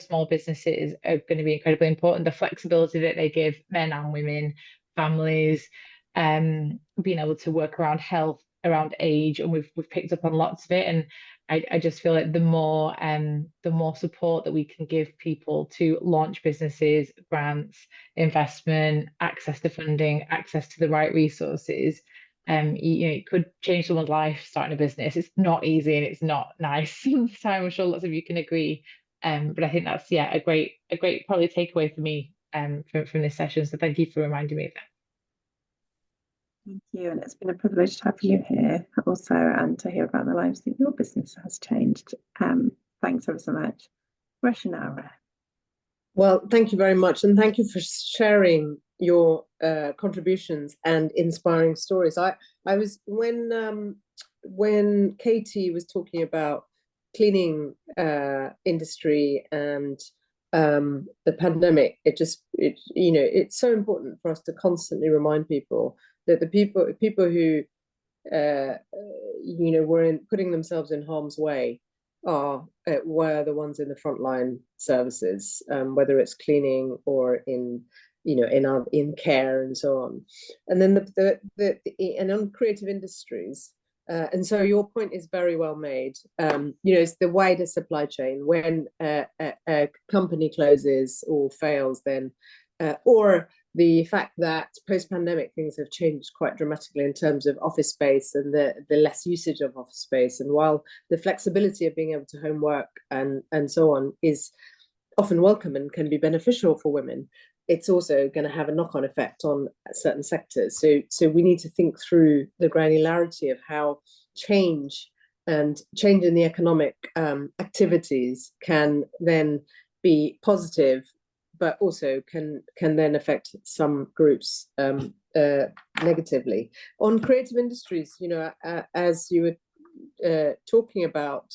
small businesses are going to be incredibly important. The flexibility that they give men and women, families, being able to work around health, around age, and we've picked up on lots of it. And I just feel like the more support that we can give people to launch businesses, grants, investment, access to funding, access to the right resources, it could change someone's life starting a business. It's not easy and it's not nice. I'm sure lots of you can agree. But I think that's a great probably takeaway for me from this session. So thank you for reminding me of that. Thank you, and it's been a privilege to have you here also, and to hear about the lives that your business has changed. Thanks ever so much. Rushanara. Well, thank you very much, and thank you for sharing your contributions and inspiring stories. I was when Katie was talking about cleaning industry and the pandemic, it's so important for us to constantly remind people that the people who were putting themselves in harm's way were the ones in the frontline services, whether it's cleaning or in care and so on. And then and on creative industries. And so your point is very well made. It's the wider supply chain. When a company closes or fails, then or the fact that post-pandemic things have changed quite dramatically in terms of office space and the less usage of office space. And while the flexibility of being able to home work and so on is often welcome and can be beneficial for women, it's also going to have a knock-on effect on certain sectors. So we need to think through the granularity of how change in the economic activities can then be positive, but also can then affect some groups negatively. On creative industries, as you were talking about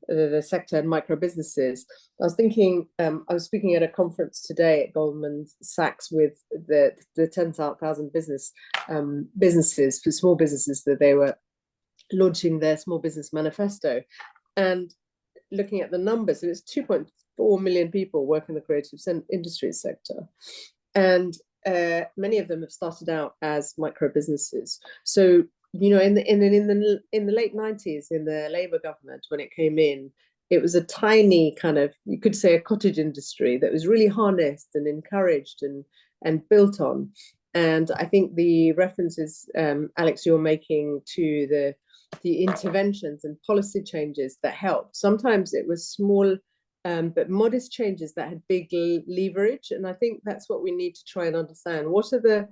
the sector and micro businesses, I was thinking, I was speaking at a conference today at Goldman Sachs with the 10,000 businesses for small businesses that they were launching their small business manifesto, and looking at the numbers, it's 2.4 million people work in the creative industries sector, and many of them have started out as micro businesses. So in the late 90s, in the Labour government, when it came in, it was a tiny kind of, you could say, a cottage industry that was really harnessed and encouraged and built on. And I think the references, Alex, you're making to the interventions and policy changes that helped. Sometimes it was small but modest changes that had big leverage. And I think that's what we need to try and understand. What are the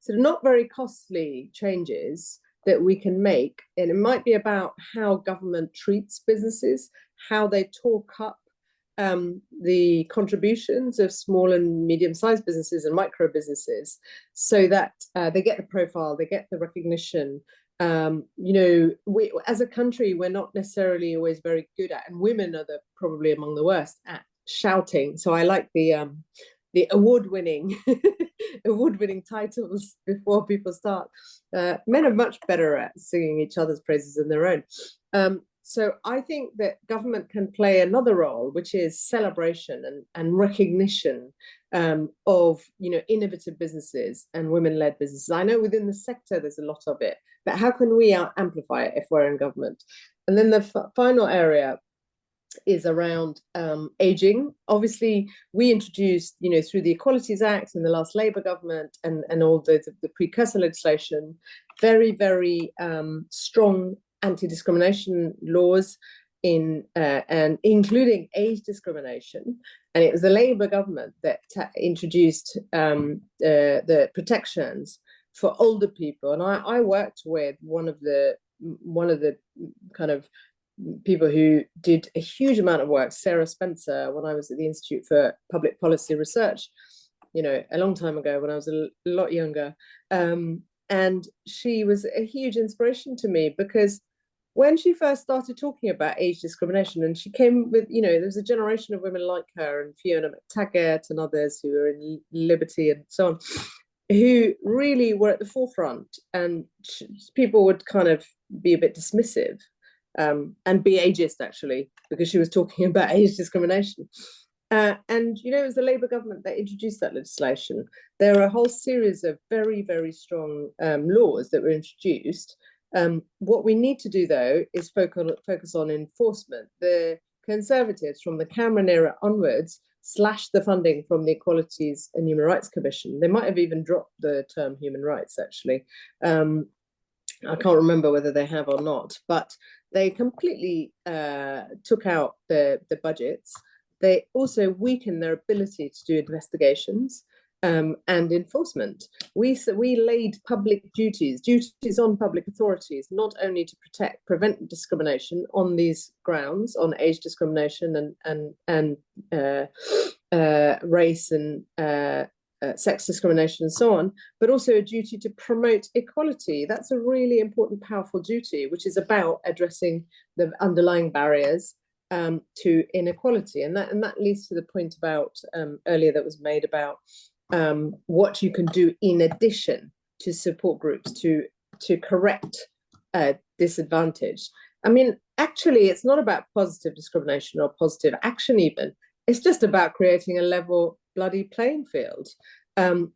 sort of not very costly changes that we can make. And it might be about how government treats businesses, how they talk up the contributions of small and medium-sized businesses and micro businesses, so that they get the profile, they get the recognition. We, as a country, we're not necessarily always very good at, and women are probably among the worst at shouting. So I like the award-winning titles before people start. Men are much better at singing each other's praises than their own. So I think that government can play another role, which is celebration and recognition of innovative businesses and women-led businesses. I know within the sector there's a lot of it, but how can we amplify it if we're in government? And then the final area is around aging. Obviously, we introduced, through the Equalities Act in the last Labour government and all the precursor legislation, very, very strong anti-discrimination laws and including age discrimination. And it was the Labour government that introduced the protections for older people. And I worked with one of the kind of people who did a huge amount of work, Sarah Spencer, when I was at the Institute for Public Policy Research, a long time ago when I was a lot younger. And she was a huge inspiration to me, because when she first started talking about age discrimination, and she came with, there was a generation of women like her and Fiona McTaggart and others who were in Liberty and so on, who really were at the forefront, and people would kind of be a bit dismissive and be ageist, actually, because she was talking about age discrimination. And, it was the Labour government that introduced that legislation. There are a whole series of very, very strong laws that were introduced. What we need to do, though, is focus on enforcement. The Conservatives, from the Cameron era onwards, slashed the funding from the Equalities and Human Rights Commission. They might have even dropped the term human rights, actually. I can't remember whether they have or not, but they completely took out the budgets. They also weakened their ability to do investigations and enforcement. We laid public duties on public authorities, not only to prevent discrimination on these grounds, on age discrimination and race and sex discrimination and so on, but also a duty to promote equality. That's a really important, powerful duty, which is about addressing the underlying barriers to inequality. And that leads to the point about earlier that was made about what you can do in addition to support groups to correct disadvantage. I mean, actually, it's not about positive discrimination or positive action even. It's just about creating a level bloody playing field.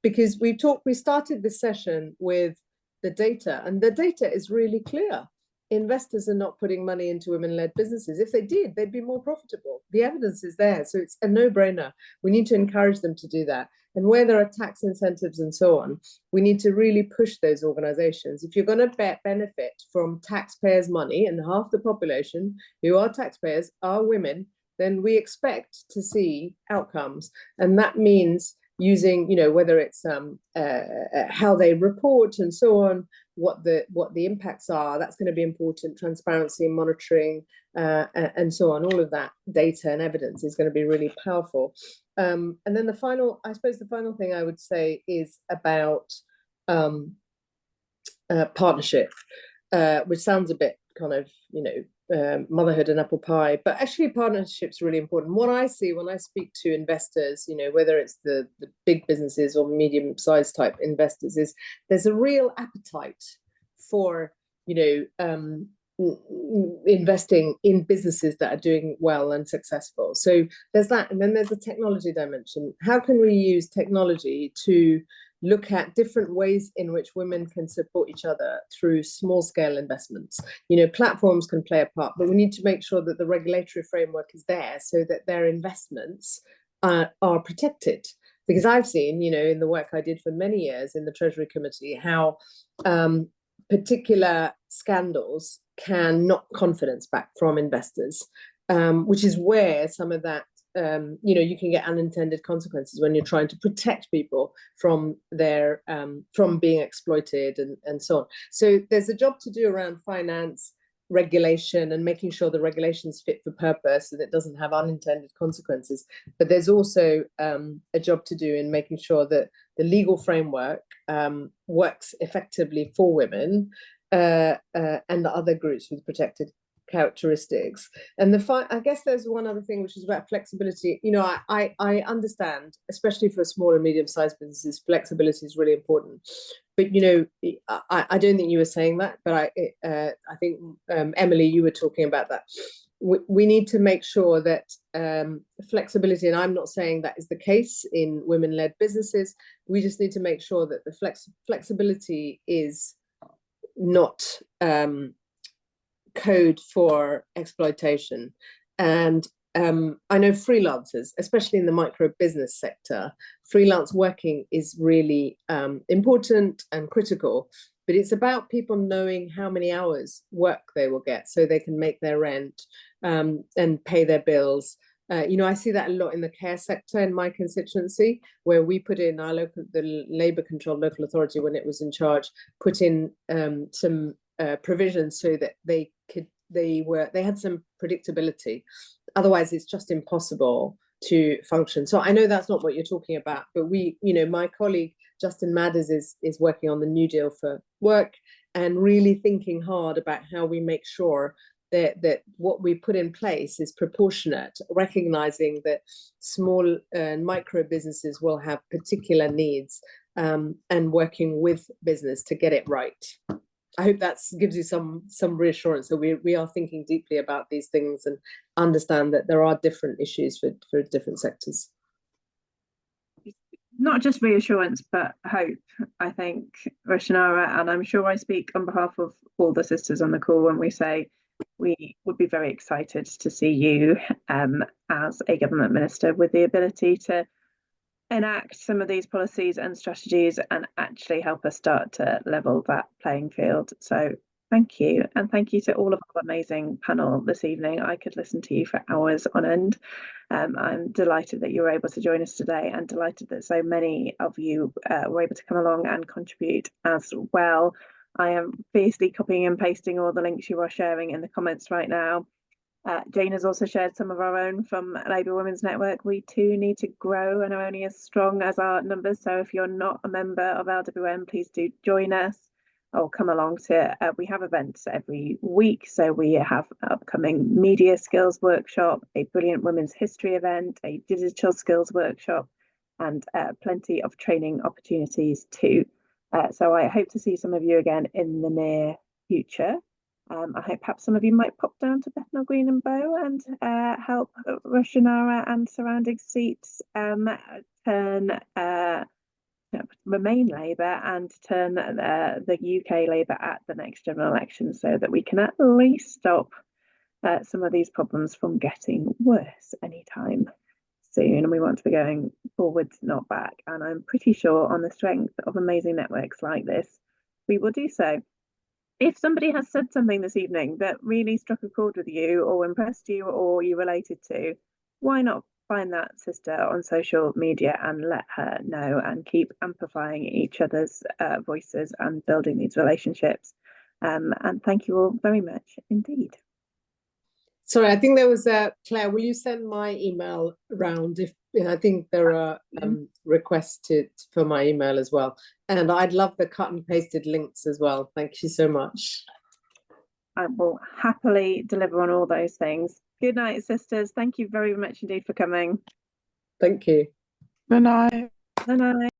Because we started this session with the data, and the data is really clear. Investors are not putting money into women-led businesses. If they did, they'd be more profitable. The evidence is there, so it's a no-brainer. We need to encourage them to do that. And where there are tax incentives and so on, we need to really push those organizations. If you're going to benefit from taxpayers' money, and half the population who are taxpayers are women, then we expect to see outcomes. And that means using, whether it's how they report and so on, what the impacts are. That's going to be important. Transparency, monitoring, and so on. All of that data and evidence is going to be really powerful. And then the final thing I would say is about partnership, which sounds a bit kind of, motherhood and apple pie, but actually partnership's really important. What I see when I speak to investors, whether it's the big businesses or medium-sized type investors, is there's a real appetite for, investing in businesses that are doing well and successful. So there's that. And then there's the technology dimension. How can we use technology to look at different ways in which women can support each other through small-scale investments? Platforms can play a part, but we need to make sure that the regulatory framework is there so that their investments are protected. Because I've seen, in the work I did for many years in the Treasury Committee, how particular scandals can knock confidence back from investors, which is where some of that you can get unintended consequences when you're trying to protect people from their from being exploited and so on. So there's a job to do around finance regulation and making sure the regulation's fit for purpose and it doesn't have unintended consequences. But there's also a job to do in making sure that the legal framework works effectively for women and the other groups with protected characteristics. And I guess there's one other thing, which is about flexibility. I understand, especially for small and medium-sized businesses, flexibility is really important. But I don't think you were saying that, but I think Emily, you were talking about that. We need to make sure that flexibility, and I'm not saying that is the case in women-led businesses. We just need to make sure that the flexibility is not code for exploitation. And I know freelancers, especially in the micro business sector, freelance working is really important and critical, but it's about people knowing how many hours work they will get so they can make their rent and pay their bills. I see that a lot in the care sector in my constituency, where we put in the Labour controlled local authority, when it was in charge, put in some provisions so that they had some predictability. Otherwise, it's just impossible to function. So I know that's not what you're talking about, but my colleague Justin Madders is working on the New Deal for Work and really thinking hard about how we make sure that what we put in place is proportionate, recognizing that small and micro businesses will have particular needs, and working with business to get it right. I hope that gives you some reassurance that we are thinking deeply about these things and understand that there are different issues for different sectors. Not just reassurance, but hope. I think, Rushanara, and I'm sure I speak on behalf of all the sisters on the call when we say we would be very excited to see you as a government minister with the ability to enact some of these policies and strategies and actually help us start to level that playing field. So thank you. And thank you to all of our amazing panel this evening. I could listen to you for hours on end. I'm delighted that you were able to join us today and delighted that so many of you were able to come along and contribute as well. I am fiercely copying and pasting all the links you are sharing in the comments right now. Jane has also shared some of our own from Labour Women's Network. We too need to grow and are only as strong as our numbers. So if you're not a member of LWN, please do join us or come along to, we have events every week. So we have an upcoming media skills workshop, a brilliant women's history event, a digital skills workshop, and plenty of training opportunities too. So I hope to see some of you again in the near future. I hope perhaps some of you might pop down to Bethnal Green and Bow and help Rushanara and surrounding seats remain Labour and turn the UK Labour at the next general election, so that we can at least stop some of these problems from getting worse anytime soon. And we want to be going forwards, not back. And I'm pretty sure on the strength of amazing networks like this, we will do so. If somebody has said something this evening that really struck a chord with you or impressed you or you related to, why not find that sister on social media and let her know and keep amplifying each other's voices and building these relationships. And thank you all very much indeed. Sorry, I think there was Claire, will you send my email around? I think there are requests for my email as well. And I'd love the cut and pasted links as well. Thank you so much. I will happily deliver on all those things. Good night, sisters. Thank you very much indeed for coming. Thank you. Good night. Good night.